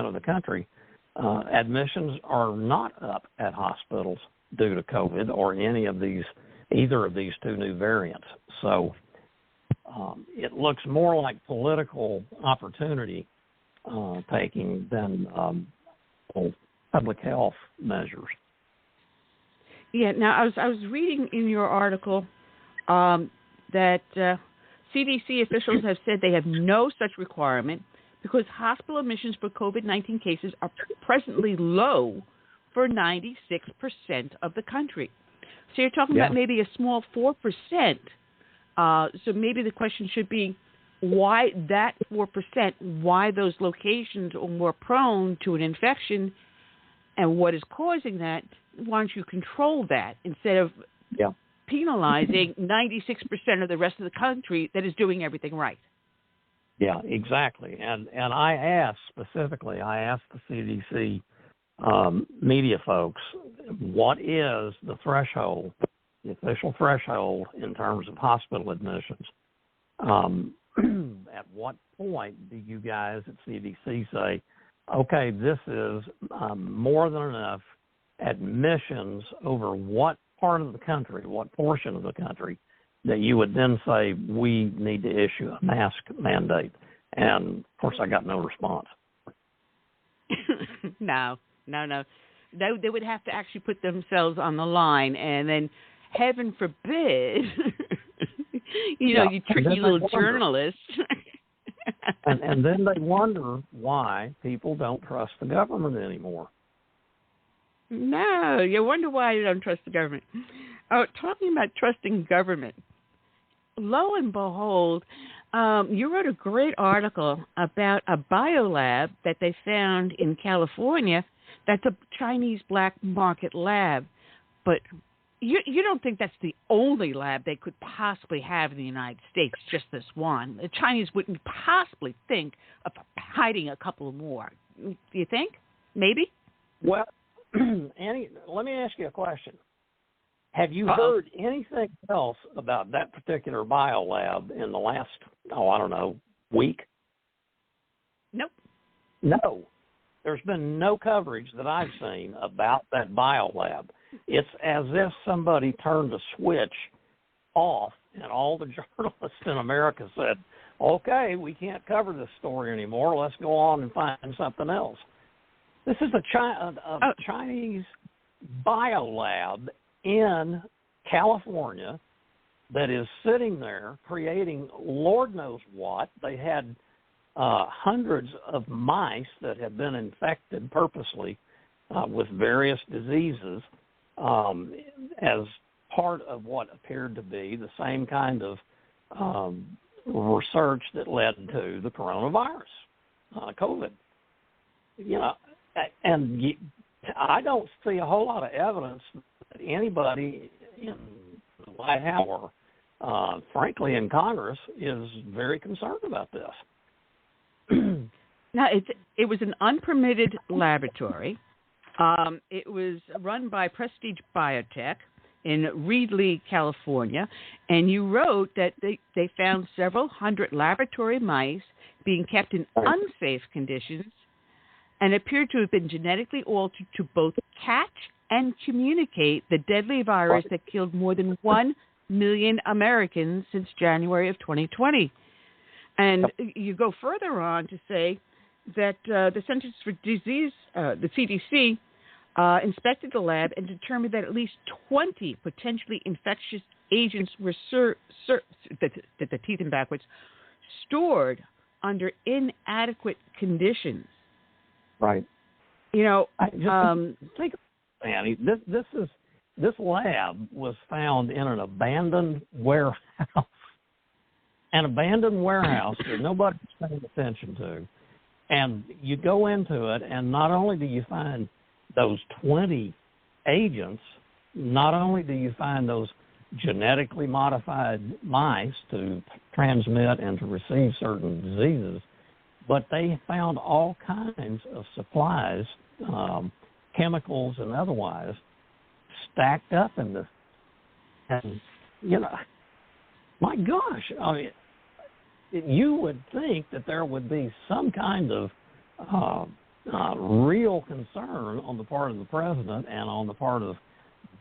of the country, admissions are not up at hospitals due to COVID or either of these two new variants. So it looks more like political opportunity taking than public health measures. Yeah. Now I was reading in your article that CDC officials have said they have no such requirement because hospital admissions for COVID-19 cases are presently low for 96% of the country. So you're talking about maybe a small 4%. So maybe the question should be, why that 4%, why those locations are more prone to an infection, and what is causing that? Why don't you control that instead of penalizing 96% of the rest of the country that is doing everything right? Yeah, exactly. And I asked specifically, the CDC media folks, what is the threshold, the official threshold in terms of hospital admissions? At what point do you guys at CDC say, okay, this is more than enough admissions over what part of the country, what portion of the country, that you would then say we need to issue a mask mandate? And, of course, I got no response. No. They would have to actually put themselves on the line, and then, heaven forbid, you tricky little journalists. and then they wonder why people don't trust the government anymore. No, you wonder why you don't trust the government. Oh, talking about trusting government, lo and behold, you wrote a great article about a biolab that they found in California that's a Chinese black market lab. But you don't think that's the only lab they could possibly have in the United States, just this one. The Chinese wouldn't possibly think of hiding a couple more. Do you think? Maybe? Well, Annie, let me ask you a question. Have you heard anything else about that particular biolab in the last, week? Nope. No. There's been no coverage that I've seen about that biolab. It's as if somebody turned a switch off and all the journalists in America said, okay, we can't cover this story anymore. Let's go on and find something else. This is a Chinese biolab in California that is sitting there creating Lord knows what. They had hundreds of mice that have been infected purposely with various diseases as part of what appeared to be the same kind of research that led to the coronavirus, COVID. And I don't see a whole lot of evidence that anybody in the White House or, frankly, in Congress is very concerned about this. Now, it was an unpermitted laboratory. It was run by Prestige Biotech in Reedley, California, and you wrote that they found several hundred laboratory mice being kept in unsafe conditions and appeared to have been genetically altered to both catch and communicate the deadly virus that killed more than 1 million Americans since January of 2020. And you go further on to say that the Centers for Disease, the CDC, inspected the lab and determined that at least 20 potentially infectious agents were the teeth in backwards, stored under inadequate conditions. Right. Think, Annie, this lab was found in an abandoned warehouse. An abandoned warehouse that nobody was paying attention to. And you go into it, and not only do you find those 20 agents, not only do you find those genetically modified mice to transmit and to receive certain diseases, but they found all kinds of supplies, chemicals and otherwise, stacked up in this. And, my gosh, I mean, you would think that there would be some kind of real concern on the part of the president and on the part of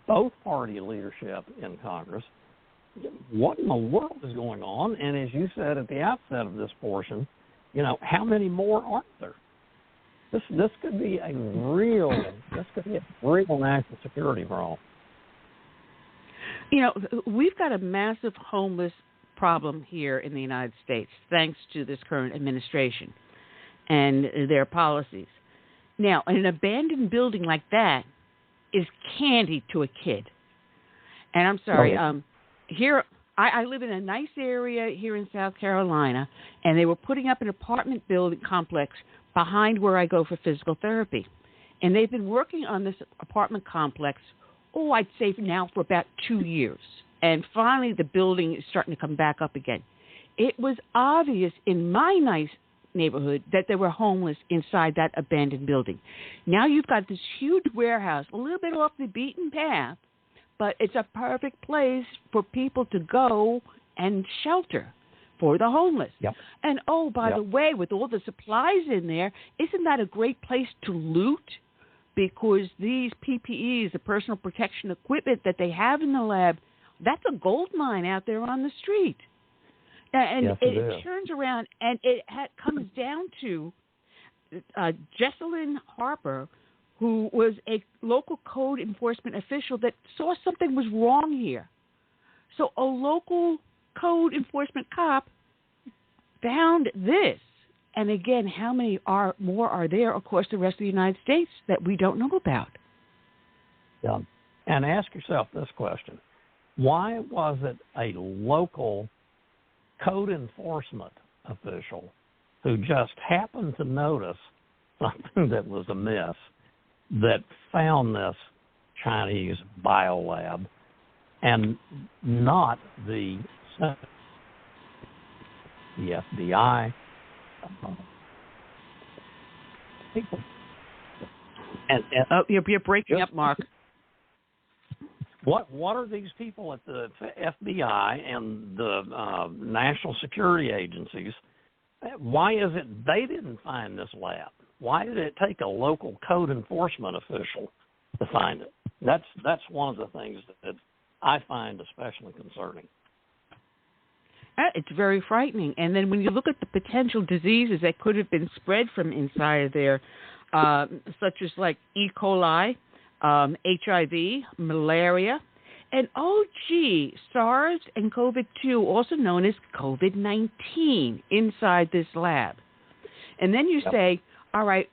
both party leadership in Congress. What in the world is going on? And as you said at the outset of this portion, how many more are there? This could be a real national security problem. We've got a massive homeless problem here in the United States, thanks to this current administration and their policies. Now, an abandoned building like that is candy to a kid. And I'm sorry, here I live in a nice area here in South Carolina, and they were putting up an apartment building complex behind where I go for physical therapy. And they've been working on this apartment complex, I'd say now for about 2 years. And finally, the building is starting to come back up again. it was obvious in my nice neighborhood that there were homeless inside that abandoned building. Now you've got this huge warehouse, a little bit off the beaten path, but it's a perfect place for people to go and shelter for the homeless. Yep. And, oh, by the way, with all the supplies in there, isn't that a great place to loot? Because these PPEs, the personal protection equipment that they have in the lab, that's a gold mine out there on the street. And yes, it turns around, and it comes down to Jesselyn Harper, who was a local code enforcement official that saw something was wrong here. So a local code enforcement cop found this. And again, how many more are there across the rest of the United States that we don't know about? Yeah. And ask yourself this question. Why was it a local code enforcement official who just happened to notice something that was amiss that found this Chinese biolab and not the FBI people? And you're breaking up, Mark. What are these people at the FBI and the national security agencies? Why is it they didn't find this lab? Why did it take a local code enforcement official to find it? That's one of the things that I find especially concerning. It's very frightening. And then when you look at the potential diseases that could have been spread from inside of there, such as like E. coli, HIV, malaria, and SARS and COVID-2, also known as COVID-19, inside this lab. And then you say, all right,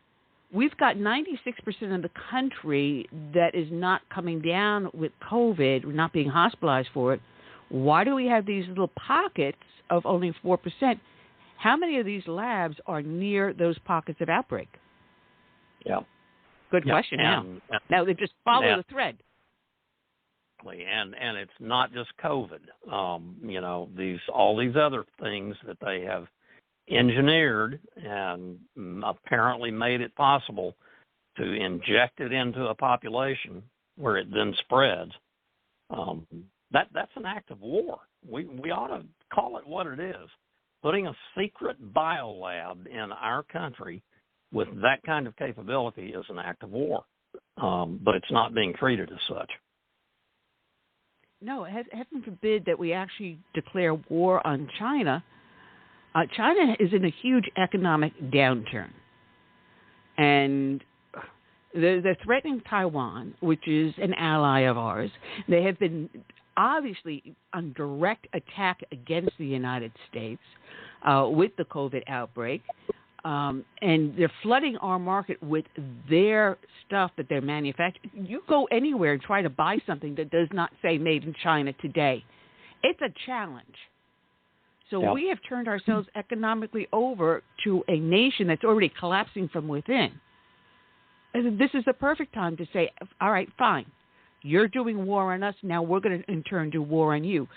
we've got 96% of the country that is not coming down with COVID, not being hospitalized for it. Why do we have these little pockets of only 4%? How many of these labs are near those pockets of outbreak? Yeah. Good question. Now they just follow the thread. And it's not just COVID. All these other things that they have engineered and apparently made it possible to inject it into a population where it then spreads. That's an act of war. We ought to call it what it is. Putting a secret biolab in our country with that kind of capability is an act of war, but it's not being treated as such. No, heaven forbid that we actually declare war on China. China is in a huge economic downturn, and they're threatening Taiwan, which is an ally of ours. They have been obviously on direct attack against the United States with the COVID outbreak. And they're flooding our market with their stuff that they're manufacturing. You go anywhere and try to buy something that does not say made in China today. It's a challenge. So we have turned ourselves economically over to a nation that's already collapsing from within. And this is the perfect time to say, all right, fine. You're doing war on us. Now we're going to, in turn, do war on you.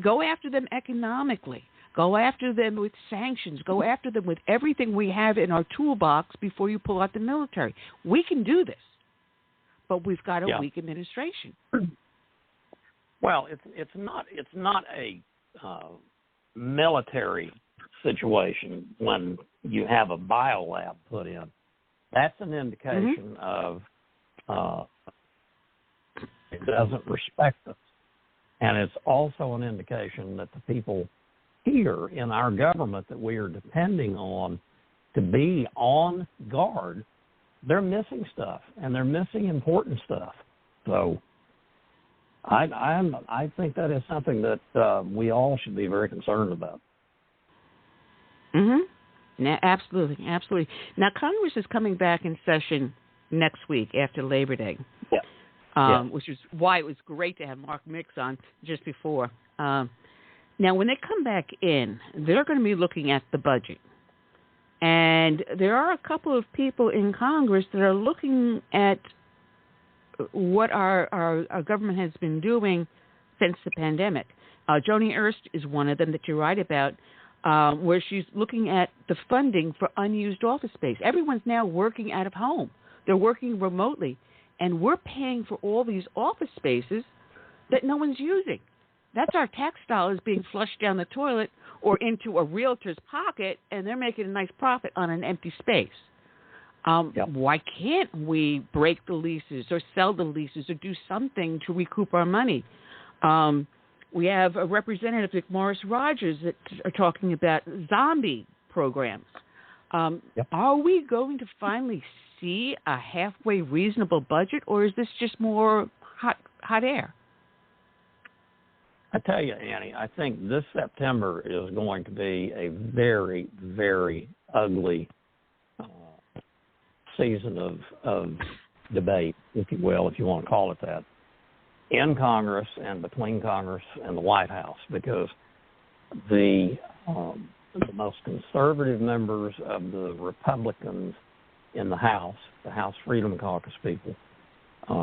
Go after them economically. Go after them with sanctions. Go after them with everything we have in our toolbox before you pull out the military. We can do this, but we've got a weak administration. Well, it's not a military situation when you have a biolab put in. That's an indication of it doesn't respect us, and it's also an indication that the people here in our government that we are depending on to be on guard, they're missing stuff, and they're missing important stuff. So I think that is something that we all should be very concerned about. Now, absolutely. Now, Congress is coming back in session next week after Labor Day, which is why it was great to have Mark Mix on just before. Now, when they come back in, they're going to be looking at the budget. And there are a couple of people in Congress that are looking at what our government has been doing since the pandemic. Joni Ernst is one of them that you write about. where she's looking at the funding for unused office space. Everyone's now working out of home. They're working remotely, and we're paying for all these office spaces that no one's using. That's our tax dollars being flushed down the toilet or into a realtor's pocket, and they're making a nice profit on an empty space. Why can't we break the leases or sell the leases or do something to recoup our money? We have a representative like Morris Rogers that are talking about zombie programs. Are we going to finally see a halfway reasonable budget, or is this just more hot air? I tell you, Annie, I think this September is going to be a very, very ugly season of debate, if you will, if you want to call it that, in Congress and between Congress and the White House, because the most conservative members of the Republicans in the House Freedom Caucus people,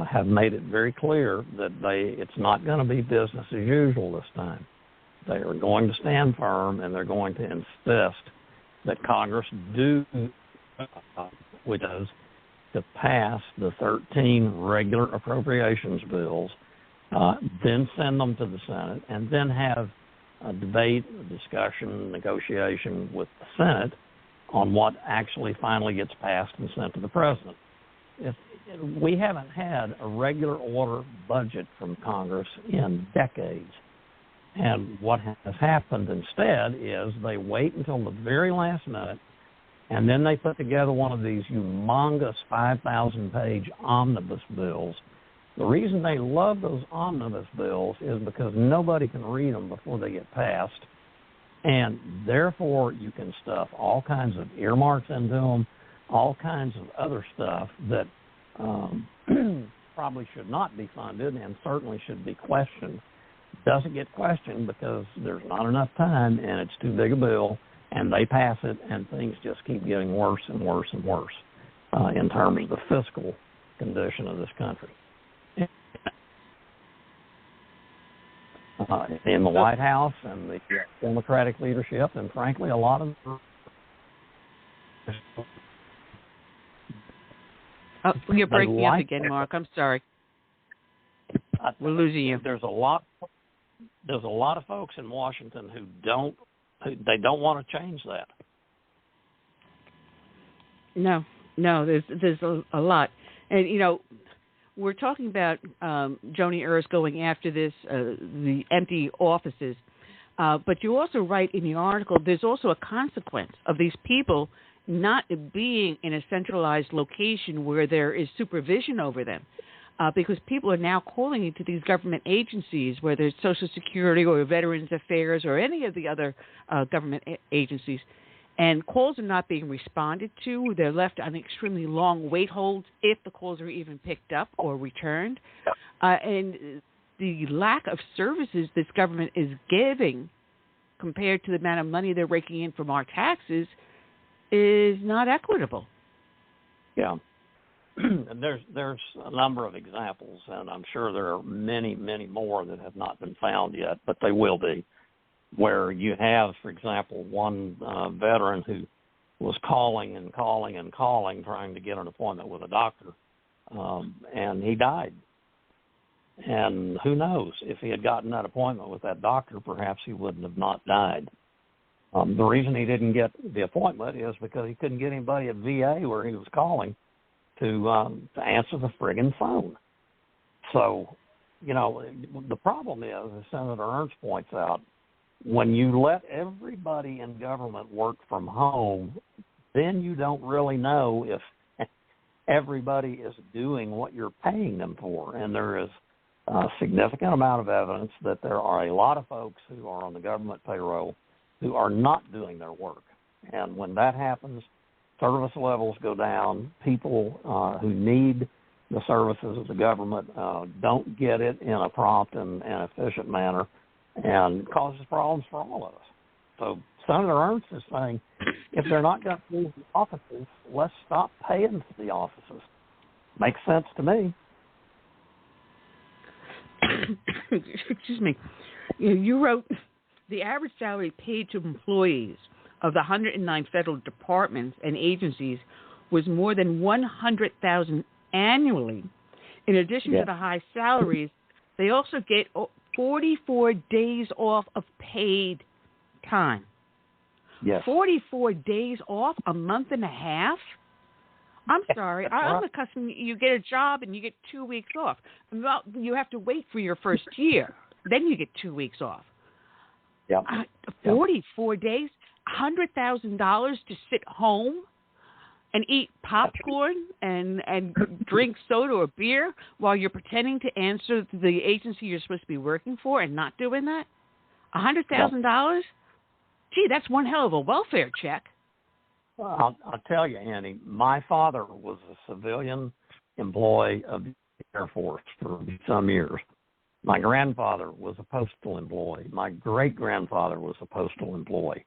have made it very clear that it's not going to be business as usual this time. They are going to stand firm, and they're going to insist that Congress do which is to pass the 13 regular appropriations bills, then send them to the Senate, and then have a debate, a discussion, negotiation with the Senate on what actually finally gets passed and sent to the President. We haven't had a regular order budget from Congress in decades. And what has happened instead is they wait until the very last minute, and then they put together one of these humongous 5,000-page omnibus bills. The reason they love those omnibus bills is because nobody can read them before they get passed, and therefore you can stuff all kinds of earmarks into them, all kinds of other stuff that probably should not be funded and certainly should be questioned. Doesn't get questioned because there's not enough time and it's too big a bill, and they pass it, and things just keep getting worse and worse and worse in terms of the fiscal condition of this country. In the White House and the Democratic leadership, and frankly, a lot of you're breaking up again, Mark. I'm sorry. We're losing you. There's a lot of folks in Washington who don't want to change that. No, there's a lot, and we're talking about Joni Ernst going after this, the empty offices, but you also write in the article there's also a consequence of these people not being in a centralized location where there is supervision over them. Because people are now calling into these government agencies, whether it's Social Security or Veterans Affairs or any of the other government agencies, and calls are not being responded to. They're left on extremely long wait holds if the calls are even picked up or returned. And the lack of services this government is giving compared to the amount of money they're raking in from our taxes is not equitable. Yeah. And there's a number of examples, and I'm sure there are many, many more that have not been found yet, but they will be, where you have, for example, one veteran who was calling and calling and calling, trying to get an appointment with a doctor, and he died. And who knows, if he had gotten that appointment with that doctor, perhaps he wouldn't have not died. The reason he didn't get the appointment is because he couldn't get anybody at VA where he was calling to answer the friggin' phone. So, the problem is, as Senator Ernst points out, when you let everybody in government work from home, then you don't really know if everybody is doing what you're paying them for. And there is a significant amount of evidence that there are a lot of folks who are on the government payroll who are not doing their work. And when that happens, service levels go down. People who need the services of the government don't get it in a prompt and efficient manner, and causes problems for all of us. So Senator Ernst is saying, if they're not going to use the offices, let's stop paying for the offices. Makes sense to me. Excuse me. You wrote The average salary paid to employees of the 109 federal departments and agencies was more than $100,000 annually. In addition to the high salaries, they also get 44 days off of paid time. Yes. 44 days off, a month and a half? I'm sorry. I'm accustomed. You get a job and you get 2 weeks off. Well, you have to wait for your first year. Then you get 2 weeks off. Yep. 44 days, $100,000 to sit home and eat popcorn and drink soda or beer while you're pretending to answer the agency you're supposed to be working for and not doing that? $100,000? Gee, that's one hell of a welfare check. Well, I'll tell you, Annie, my father was a civilian employee of the Air Force for some years. My grandfather was a postal employee. My great-grandfather was a postal employee.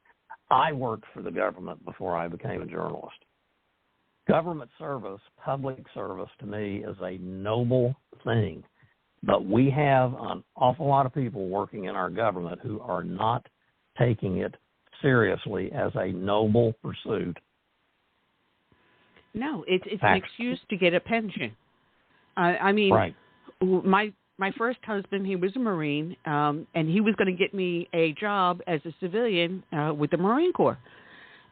I worked for the government before I became a journalist. Government service, public service, to me is a noble thing. But we have an awful lot of people working in our government who are not taking it seriously as a noble pursuit. No, it's an excuse to get a pension. I mean, right. My first husband, he was a Marine, and he was going to get me a job as a civilian with the Marine Corps.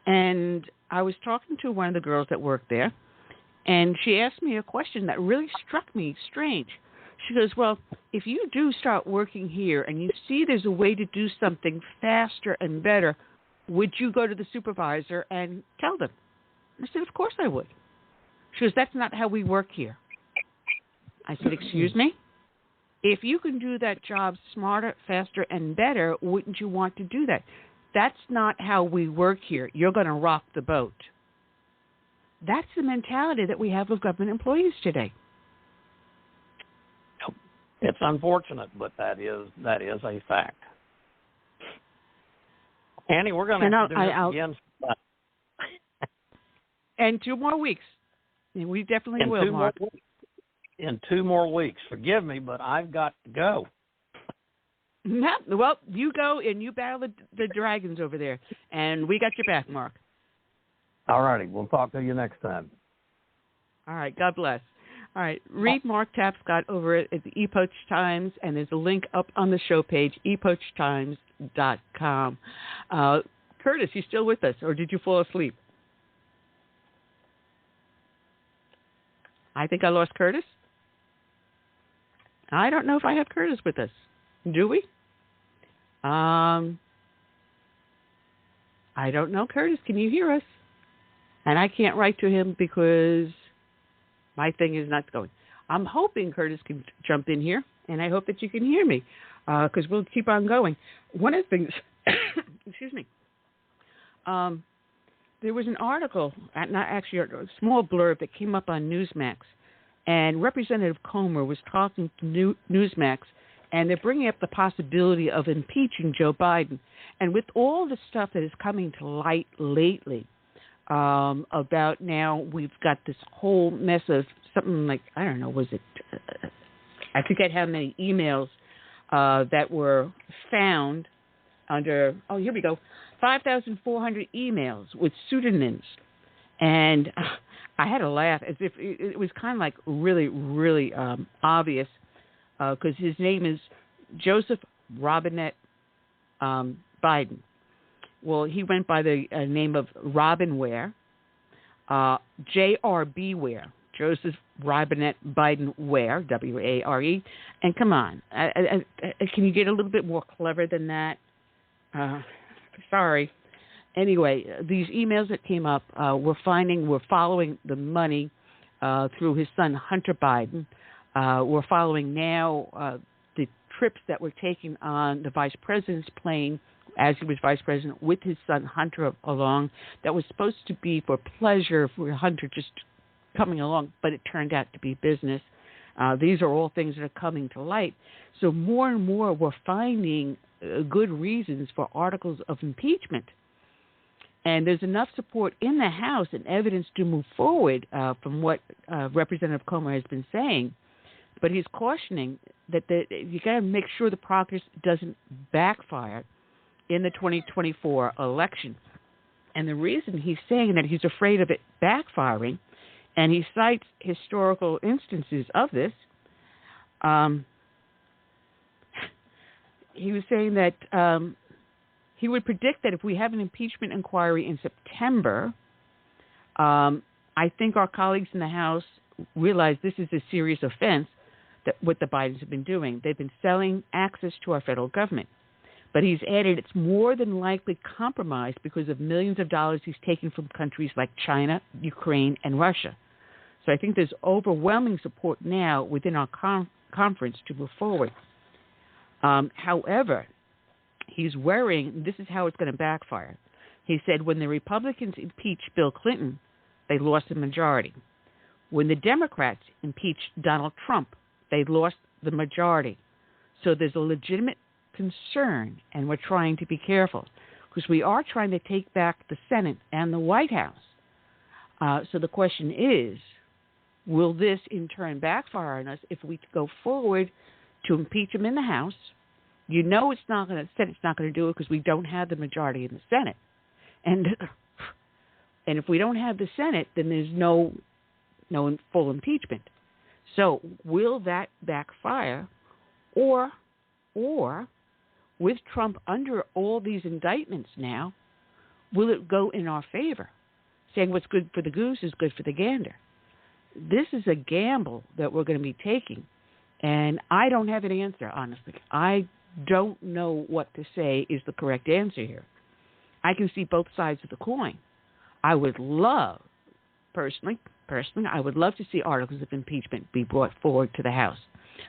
And I was talking to one of the girls that worked there, and she asked me a question that really struck me strange. She goes, well, if you do start working here and you see there's a way to do something faster and better, would you go to the supervisor and tell them? I said, of course I would. She goes, that's not how we work here. I said, excuse me? If you can do that job smarter, faster, and better, wouldn't you want to do that? That's not how we work here. You're going to rock the boat. That's the mentality that we have of government employees today. It's unfortunate, but that is a fact. Annie, we're going to have to do this again. And 2 more weeks. And we definitely will, Mark. In 2 more weeks. Forgive me, but I've got to go. No, well, you go and you battle the dragons over there. And we got your back, Mark. All righty. We'll talk to you next time. All right. God bless. All right. Read Mark Tapscott over at the Epoch Times, and there's a link up on the show page, epochtimes.com. Curtis, you still with us, or did you fall asleep? I think I lost Curtis. I don't know if I have Curtis with us. Do we? I don't know, Curtis. Can you hear us? And I can't write to him because my thing is not going. I'm hoping Curtis can jump in here, and I hope that you can hear me because we'll keep on going. One of the things, excuse me, there was an article, not actually a small blurb that came up on Newsmax, and Representative Comer was talking to Newsmax, and they're bringing up the possibility of impeaching Joe Biden. And with all the stuff that is coming to light lately about now we've got this whole mess of something like, I don't know, was it, I forget how many emails that were found under, oh, here we go, 5,400 emails with pseudonyms. And I had to laugh as if it was kind of like really, really obvious because his name is Joseph Robinette Biden. Well, he went by the name of Robin Ware, J.R.B. Ware, Joseph Robinette Biden Ware, W-A-R-E. And come on, can you get a little bit more clever than that? Sorry. Anyway, these emails that came up, we're following the money through his son, Hunter Biden. We're following now the trips that were taken on the vice president's plane as he was vice president with his son, Hunter, along. That was supposed to be for pleasure for Hunter just coming along, but it turned out to be business. These are all things that are coming to light. So more and more we're finding good reasons for articles of impeachment. And there's enough support in the House and evidence to move forward from what Representative Comer has been saying. But he's cautioning that you got to make sure the progress doesn't backfire. in the 2024 election. And the reason he's saying that he's afraid of it backfiring, and he cites historical instances of this, he was saying that he would predict that if we have an impeachment inquiry in September, I think our colleagues in the House realize this is a serious offense, that what the Bidens have been doing. They've been selling access to our federal government. But he's added it's more than likely compromised because of millions of dollars he's taken from countries like China, Ukraine, and Russia. So I think there's overwhelming support now within our conference to move forward. However, he's worrying this is how it's going to backfire. He said when the Republicans impeached Bill Clinton, they lost the majority. When the Democrats impeached Donald Trump, they lost the majority. So there's a legitimate concern, and we're trying to be careful because we are trying to take back the Senate and the White House. So the question is, will this in turn backfire on us if we go forward to impeach him in the House? You know it's not going to, Senate's not going to do it because we don't have the majority in the Senate. And if we don't have the Senate, then there's no full impeachment. So will that backfire, or with Trump under all these indictments now, will it go in our favor, saying what's good for the goose is good for the gander? This is a gamble that we're going to be taking, and I don't have an answer, honestly. I don't know what to say is the correct answer here. I can see both sides of the coin. I would love, personally, I would love to see articles of impeachment be brought forward to the House.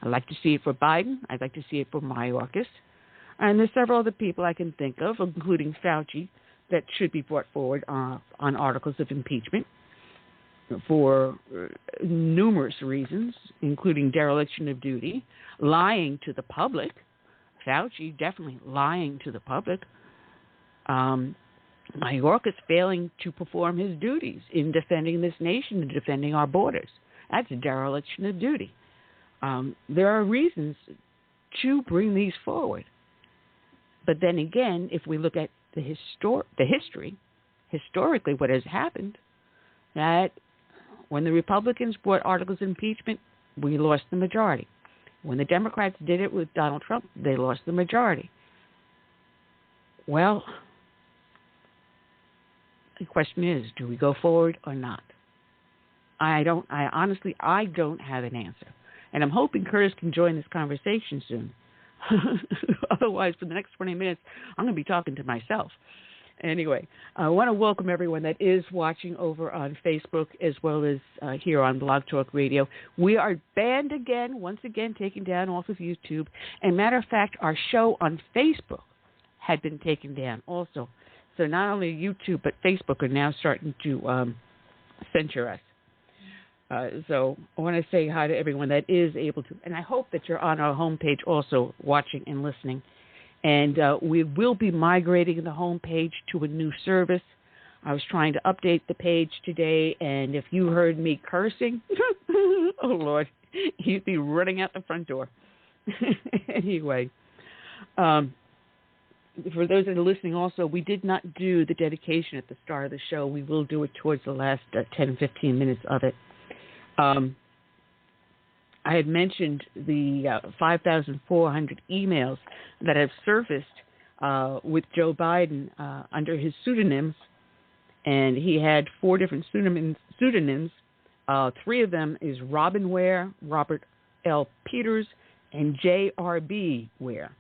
I'd like to see it for Biden. I'd like to see it for Mayorkas. And there's several other people I can think of, including Fauci, that should be brought forward on articles of impeachment for numerous reasons, including dereliction of duty, lying to the public. Fauci definitely lying to the public. Mayorkas failing to perform his duties in defending this nation and defending our borders. That's a dereliction of duty. There are reasons to bring these forward. But then again, if we look at the history, historically what has happened, that when the Republicans brought articles of impeachment, we lost the majority. When the Democrats did it with Donald Trump, they lost the majority. Well, the question is, do we go forward or not? I honestly don't have an answer. And I'm hoping Curtis can join this conversation soon. Otherwise, for the next 20 minutes, I'm going to be talking to myself. Anyway, I want to welcome everyone that is watching over on Facebook as well as here on Blog Talk Radio. We are banned again, once again, taken down off of YouTube. And matter of fact, our show on Facebook had been taken down also. So not only YouTube, but Facebook are now starting to censure us. So I want to say hi to everyone that is able to. And I hope that you're on our homepage also watching and listening. And we will be migrating the homepage to a new service. I was trying to update the page today, and if you heard me cursing, oh, Lord, you'd be running out the front door. Anyway, for those that are listening also, we did not do the dedication at the start of the show. We will do it towards the last 10, 15 minutes of it. I had mentioned the 5,400 emails that have surfaced with Joe Biden under his pseudonyms, and he had 4 different pseudonyms. 3 of them is Robin Ware, Robert L. Peters, and J.R.B. Ware.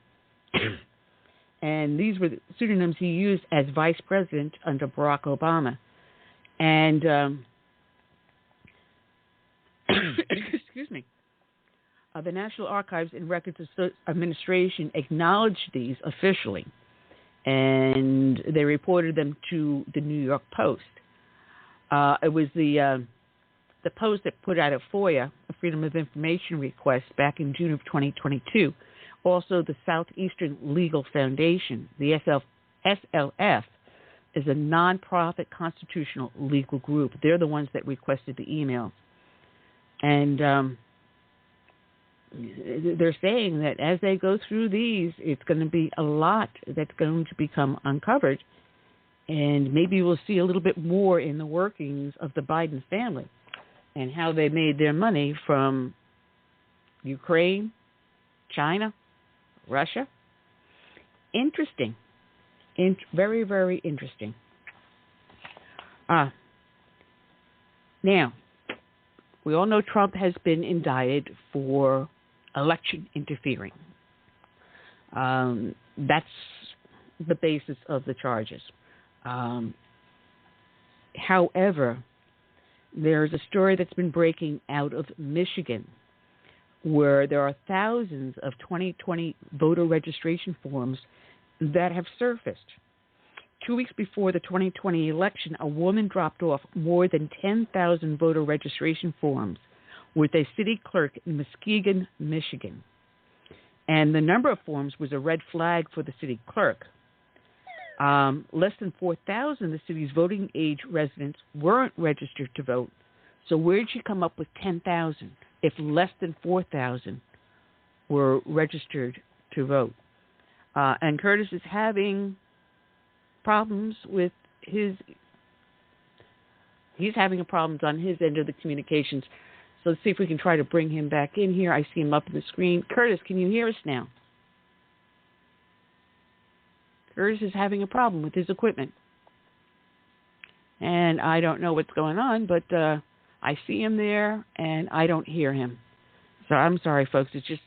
And these were the pseudonyms he used as vice president under Barack Obama. And excuse me. The National Archives and Records Administration acknowledged these officially, and they reported them to the New York Post. It was the Post that put out a FOIA, a Freedom of Information request, back in June of 2022. Also, the Southeastern Legal Foundation, the SLF, is a nonprofit constitutional legal group. They're the ones that requested the email. And they're saying that as they go through these, it's going to be a lot that's going to become uncovered, and maybe we'll see a little bit more in the workings of the Biden family and how they made their money from Ukraine, China, Russia. Interesting. Very, very interesting. Now, we all know Trump has been indicted for election interfering. That's the basis of the charges. However, there's a story that's been breaking out of Michigan where there are thousands of 2020 voter registration forms that have surfaced. 2 weeks before the 2020 election, a woman dropped off more than 10,000 voter registration forms with a city clerk in Muskegon, Michigan. And the number of forms was a red flag for the city clerk. Less than 4,000 of the city's voting age residents weren't registered to vote. So where did she come up with 10,000 if less than 4,000 were registered to vote? And Curtis is having problems with he's having problems on his end of the communications. So let's see if we can try to bring him back in here. I see him up on the screen. Curtis, can you hear us now? Curtis is having a problem with his equipment. And I don't know what's going on, but I see him there, and I don't hear him. So I'm sorry, folks. It's just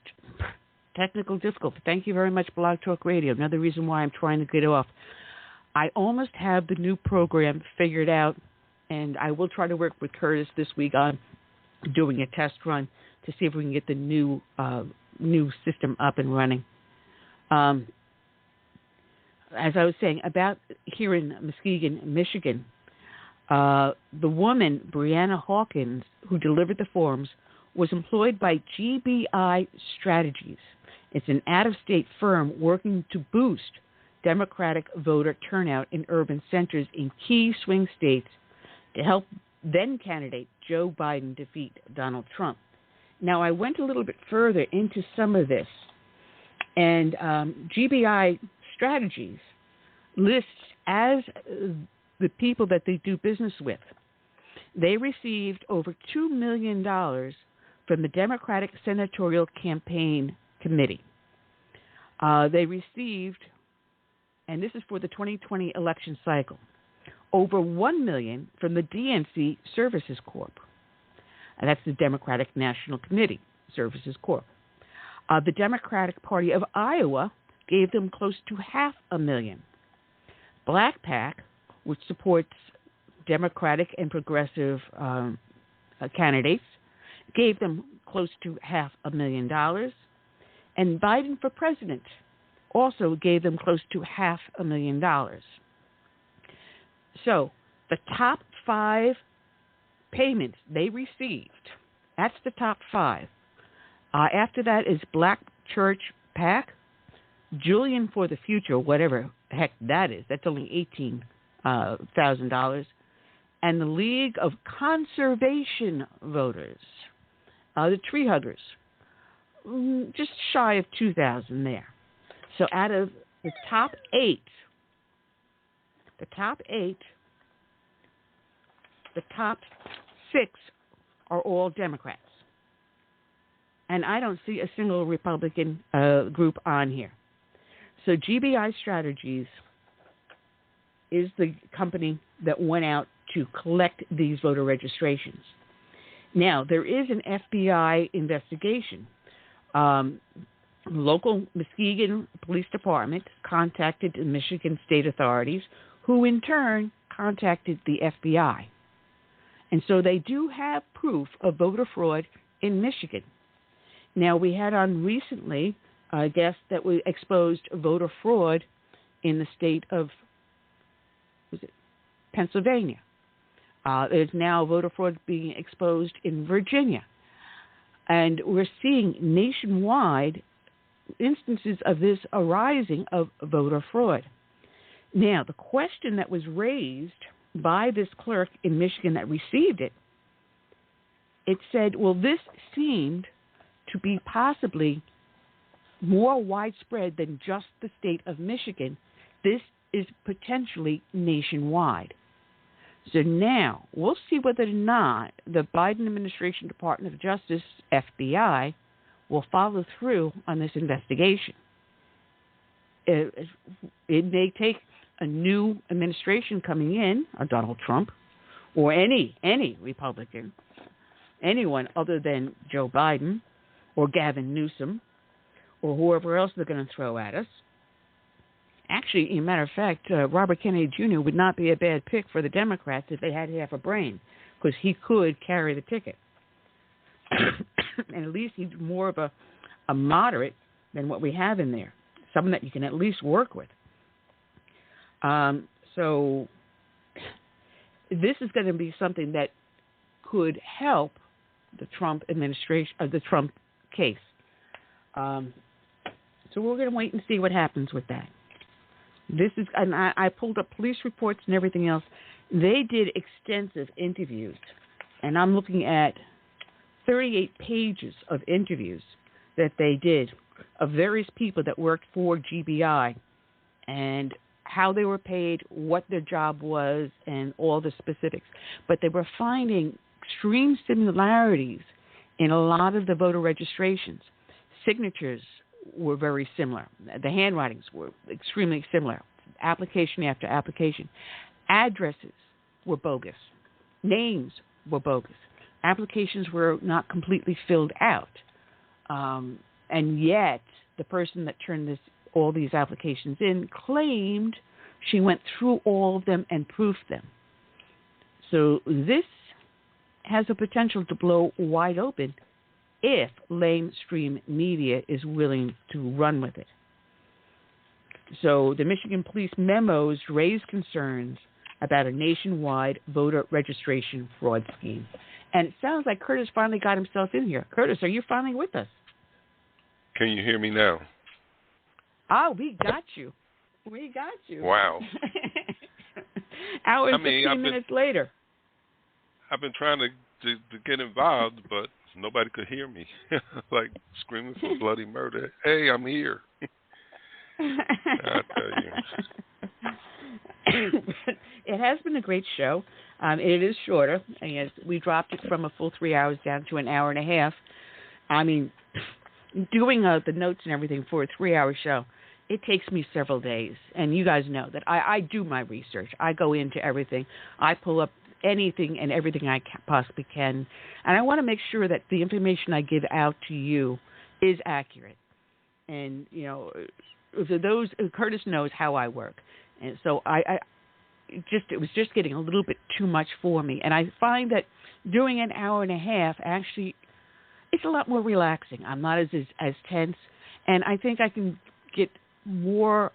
technical difficulty. Thank you very much, Blog Talk Radio. Another reason why I'm trying to get off. I almost have the new program figured out, and I will try to work with Curtis this week on doing a test run to see if we can get the new system up and running. As I was saying, about here in Muskegon, Michigan, the woman, Brianna Hawkins, who delivered the forms, was employed by GBI Strategies. It's an out-of-state firm working to boost Democratic voter turnout in urban centers in key swing states to help then-candidate Joe Biden defeat Donald Trump. Now, I went a little bit further into some of this, and GBI Strategies lists as the people that they do business with. They received over $2 million from the Democratic Senatorial Campaign Committee. They received, and this is for the 2020 election cycle, over $1 million from the DNC Services Corp. And that's the Democratic National Committee Services Corp. The Democratic Party of Iowa gave them close to $500,000. Black PAC, which supports Democratic and progressive candidates, gave them close to $500,000. And Biden for President also gave them close to $500,000. So the top 5 payments they received, that's the top 5. After that is Black Church PAC, Julian for the Future, whatever the heck that is. That's only $18,000. And the League of Conservation Voters, the Tree Huggers, just shy of $2,000 there. So out of the top 8, the top 6 are all Democrats. And I don't see a single Republican group on here. So GBI Strategies is the company that went out to collect these voter registrations. Now, there is an FBI investigation. Local Muskegon Police Department contacted the Michigan state authorities, who in turn contacted the FBI. And so they do have proof of voter fraud in Michigan. Now, we had on recently a guest that we exposed voter fraud in the state of Pennsylvania. There's now voter fraud being exposed in Virginia. And we're seeing nationwide instances of this arising of voter fraud. Now, the question that was raised by this clerk in Michigan that received it, it said, well, this seemed to be possibly more widespread than just the state of Michigan. This is potentially nationwide. So now we'll see whether or not the Biden administration Department of Justice, FBI, will follow through on this investigation. It may take a new administration coming in, a Donald Trump, or any Republican, anyone other than Joe Biden or Gavin Newsom or whoever else they're going to throw at us. Actually, as a matter of fact, Robert Kennedy Jr. would not be a bad pick for the Democrats if they had half a brain, because he could carry the ticket. And at least he's more of a moderate than what we have in there, someone that you can at least work with. So this is going to be something that could help the Trump administration, the Trump case. So we're going to wait and see what happens with that. This is, and I pulled up police reports and everything else. They did extensive interviews, and I'm looking at 38 pages of interviews that they did of various people that worked for GBI and how they were paid, what their job was, and all the specifics. But they were finding extreme similarities in a lot of the voter registrations. Signatures were very similar. The handwritings were extremely similar, application after application. Addresses were bogus. Names were bogus. Applications were not completely filled out. And yet, the person that turned all these applications in claimed she went through all of them and proofed them. So this has a potential to blow wide open if mainstream media is willing to run with it. So the Michigan police memos raise concerns about a nationwide voter registration fraud scheme. And it sounds like Curtis finally got himself in here. Curtis, are you finally with us? Can you hear me now? Oh, we got you. We got you. Wow. Hour and 15 minutes later. I've been trying to get involved, but nobody could hear me. Like screaming for bloody murder. Hey, I'm here. I tell you. It has been a great show. It is shorter. And we dropped it from a full 3 hours down to an hour and a half. I mean, doing the notes and everything for a 3-hour show, it takes me several days. And you guys know that I do my research. I go into everything. I pull up anything and everything I possibly can. And I want to make sure that the information I give out to you is accurate. And, you know, Curtis knows how I work. And so it was just getting a little bit too much for me. And I find that doing an hour and a half, actually, it's a lot more relaxing. I'm not as tense. And I think I can get more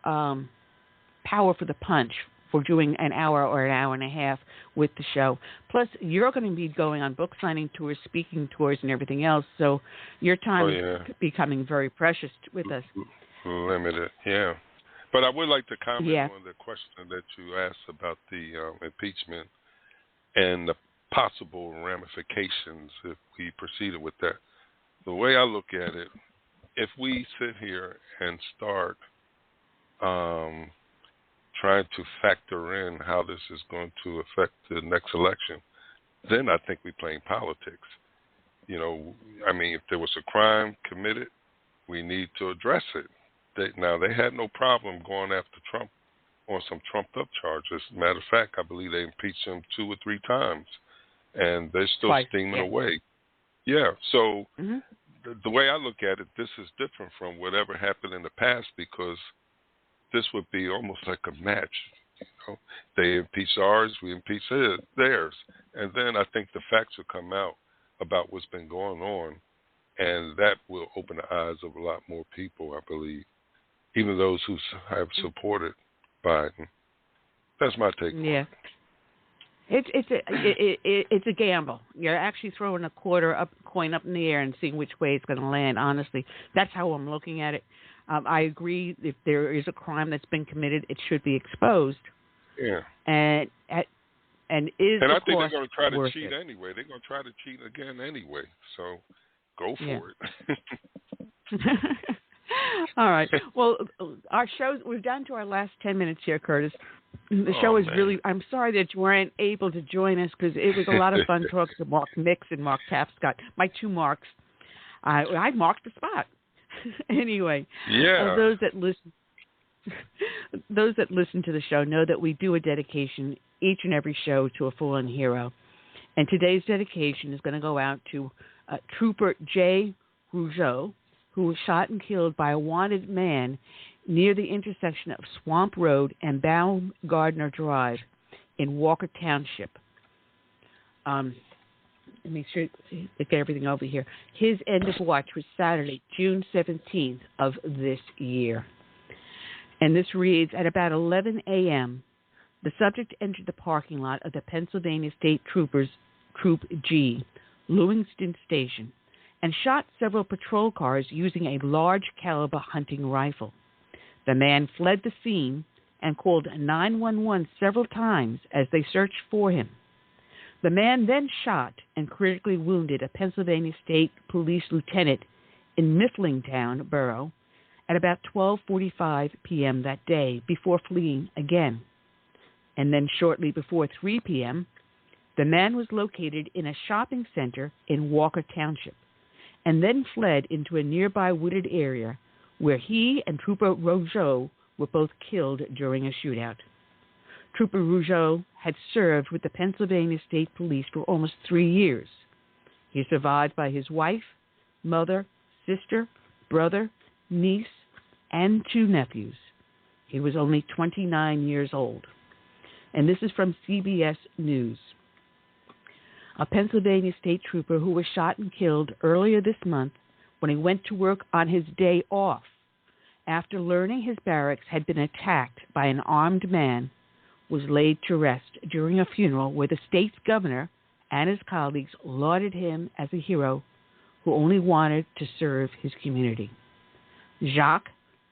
power for the punch for doing an hour or an hour and a half with the show. Plus, you're going to be going on book signing tours, speaking tours, and everything else. So your time is becoming very precious with us. Limited, yeah. But I would like to comment on the question that you asked about the impeachment and the possible ramifications if we proceeded with that. The way I look at it, if we sit here and start trying to factor in how this is going to affect the next election, then I think we're playing politics. You know, I mean, if there was a crime committed, we need to address it. They had no problem going after Trump on some trumped-up charges. Matter of fact, I believe they impeached him 2 or 3 times, and they're still steaming away. Yeah, so the way I look at it, this is different from whatever happened in the past, because this would be almost like a match. You know, they impeach ours, we impeach theirs, and then I think the facts will come out about what's been going on, and that will open the eyes of a lot more people, I believe, even those who have supported Biden. That's my take. Yeah, it's a gamble. You're actually throwing a coin up in the air and seeing which way it's going to land. Honestly, that's how I'm looking at it. I agree. If there is a crime that's been committed, it should be exposed. Yeah. And I think they're going to try to cheat anyway. They're going to try to cheat again anyway. So Go for it. All right. Well, our show, we're down to our last 10 minutes here, Curtis. The show is really, I'm sorry that you weren't able to join us because it was a lot of fun talking to Mark Mix and Mark Tapscott, my two Marks. I marked the spot. Anyway, those that listen to the show know that we do a dedication each and every show to a fallen hero. And today's dedication is going to go out to Trooper J. Rougeau, who was shot and killed by a wanted man near the intersection of Swamp Road and Baumgardner Drive in Walker Township. Let me get everything over here. His end of watch was Saturday, June 17th of this year. And this reads, at about 11 a.m., the subject entered the parking lot of the Pennsylvania State Troopers, Troop G, Lewiston Station, and shot several patrol cars using a large caliber hunting rifle. The man fled the scene and called 911 several times as they searched for him. The man then shot and critically wounded a Pennsylvania State Police lieutenant in Mifflintown Borough at about 12:45 p.m. that day before fleeing again. And then shortly before 3 p.m., the man was located in a shopping center in Walker Township and then fled into a nearby wooded area where he and Trooper Rougeau were both killed during a shootout. Trooper Rougeau had served with the Pennsylvania State Police for almost 3 years. He is survived by his wife, mother, sister, brother, niece, and 2 nephews. He was only 29 years old. And this is from CBS News. A Pennsylvania state trooper who was shot and killed earlier this month when he went to work on his day off after learning his barracks had been attacked by an armed man was laid to rest during a funeral where the state's governor and his colleagues lauded him as a hero who only wanted to serve his community. Jacques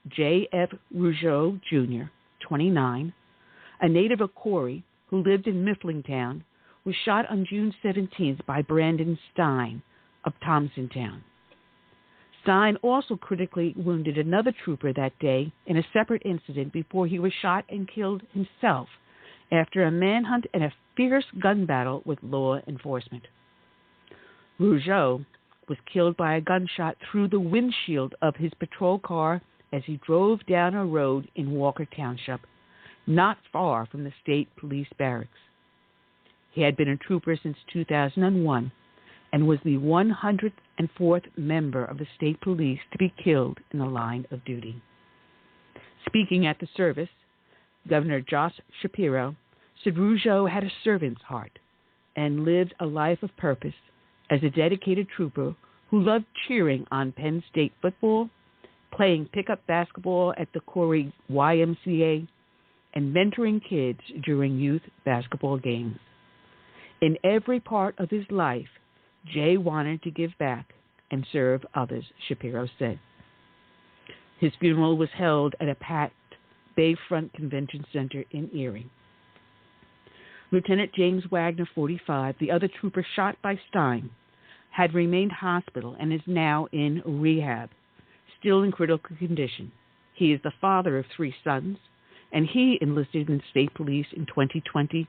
J.F. Rougeau, Jr., 29, a native of Corey who lived in Mifflintown, was shot on June 17th by Brandon Stein of Thompsontown. Stein also critically wounded another trooper that day in a separate incident before he was shot and killed himself after a manhunt and a fierce gun battle with law enforcement. Rougeau was killed by a gunshot through the windshield of his patrol car as he drove down a road in Walker Township, not far from the state police barracks. He had been a trooper since 2001 and was the 104th member of the state police to be killed in the line of duty. Speaking at the service, Governor Josh Shapiro said Rougeau had a servant's heart and lived a life of purpose as a dedicated trooper who loved cheering on Penn State football, playing pickup basketball at the Corey YMCA, and mentoring kids during youth basketball games. In every part of his life, Jay wanted to give back and serve others, Shapiro said. His funeral was held at a packed Bayfront Convention Center in Erie. Lieutenant James Wagner, 45, the other trooper shot by Stein, had remained hospital and is now in rehab, still in critical condition. He is the father of 3 sons, and he enlisted in state police in 2020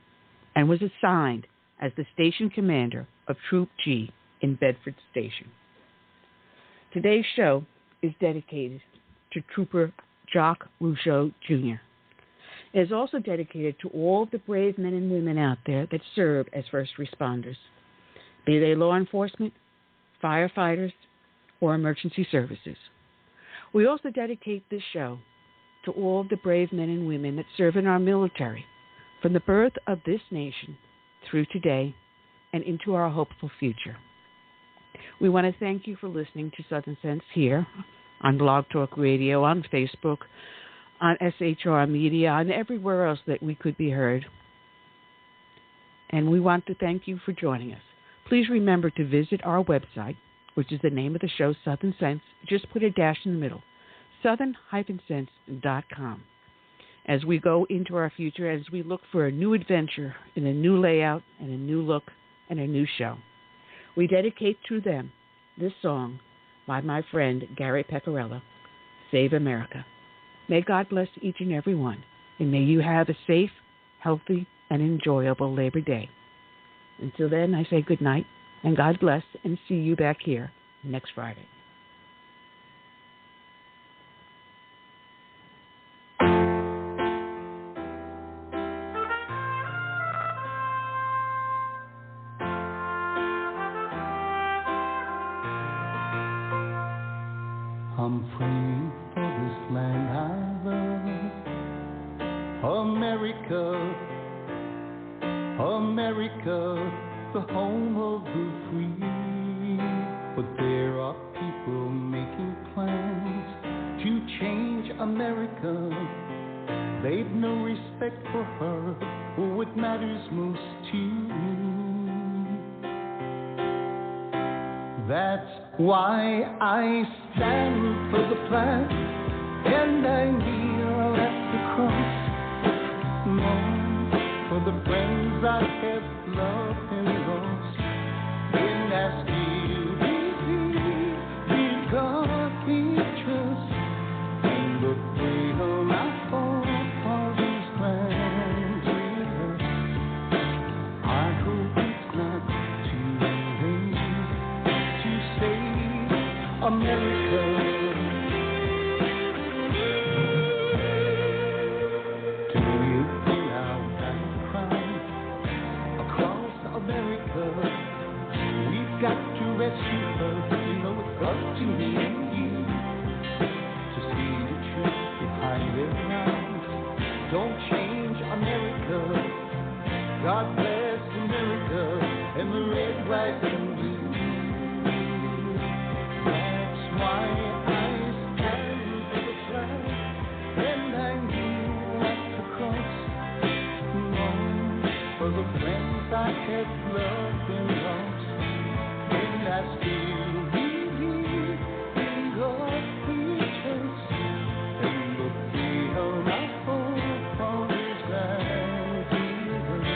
and was assigned as the station commander of Troop G in Bedford Station. Today's show is dedicated to Trooper Jacques Rougeau, Jr. It is also dedicated to all the brave men and women out there that serve as first responders, be they law enforcement, firefighters, or emergency services. We also dedicate this show to all the brave men and women that serve in our military, from the birth of this nation through today and into our hopeful future. We want to thank you for listening to Southern Sense here on Blog Talk Radio, on Facebook, on SHR Media, and everywhere else that we could be heard. And we want to thank you for joining us. Please remember to visit our website, which is the name of the show, Southern Sense. Just put a dash in the middle, southern-sense.com. As we go into our future, as we look for a new adventure in a new layout and a new look and a new show, we dedicate to them this song by my friend Gary Pecorella, Save America. May God bless each and every one, and may you have a safe, healthy, and enjoyable Labor Day. Until then, I say good night, and God bless, and see you back here next Friday. I'm praying for this land I love, America, America, the home of the free. But there are people making plans to change America. They've no respect for her or what matters most to me. That's why I stand for the flag and I kneel at the cross, mourn for the friends I have loved and lost. And I still believe in God we trust, and the prayer of our forefathers granted us. I hope it's not too late to save America. To kneel out and cry across America. We've got to rescue her. You know it's up to me and you to see the truth behind their lies. Don't change America. God bless America and the red, white, and blue. That's why I stand for the flag and I kneel at the cross, mourn for the friends I have loved and lost. And I still believe in God we trust, and the freedom our forefathers granted us.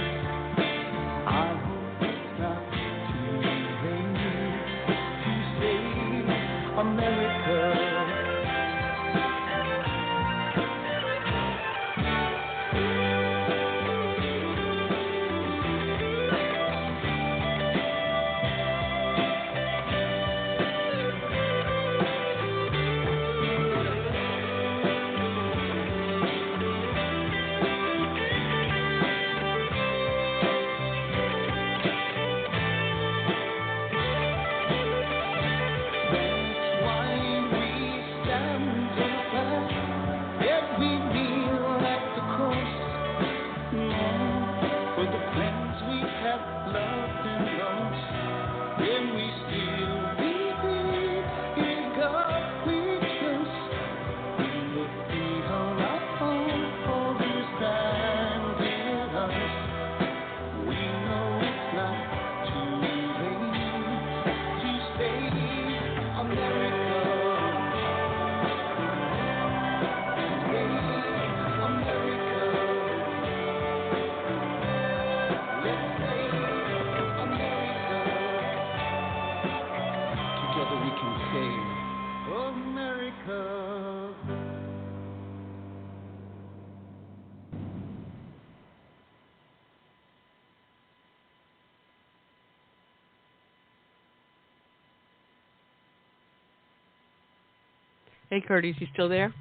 I hope it's not too late to save America. Hey, Curtis, you still there?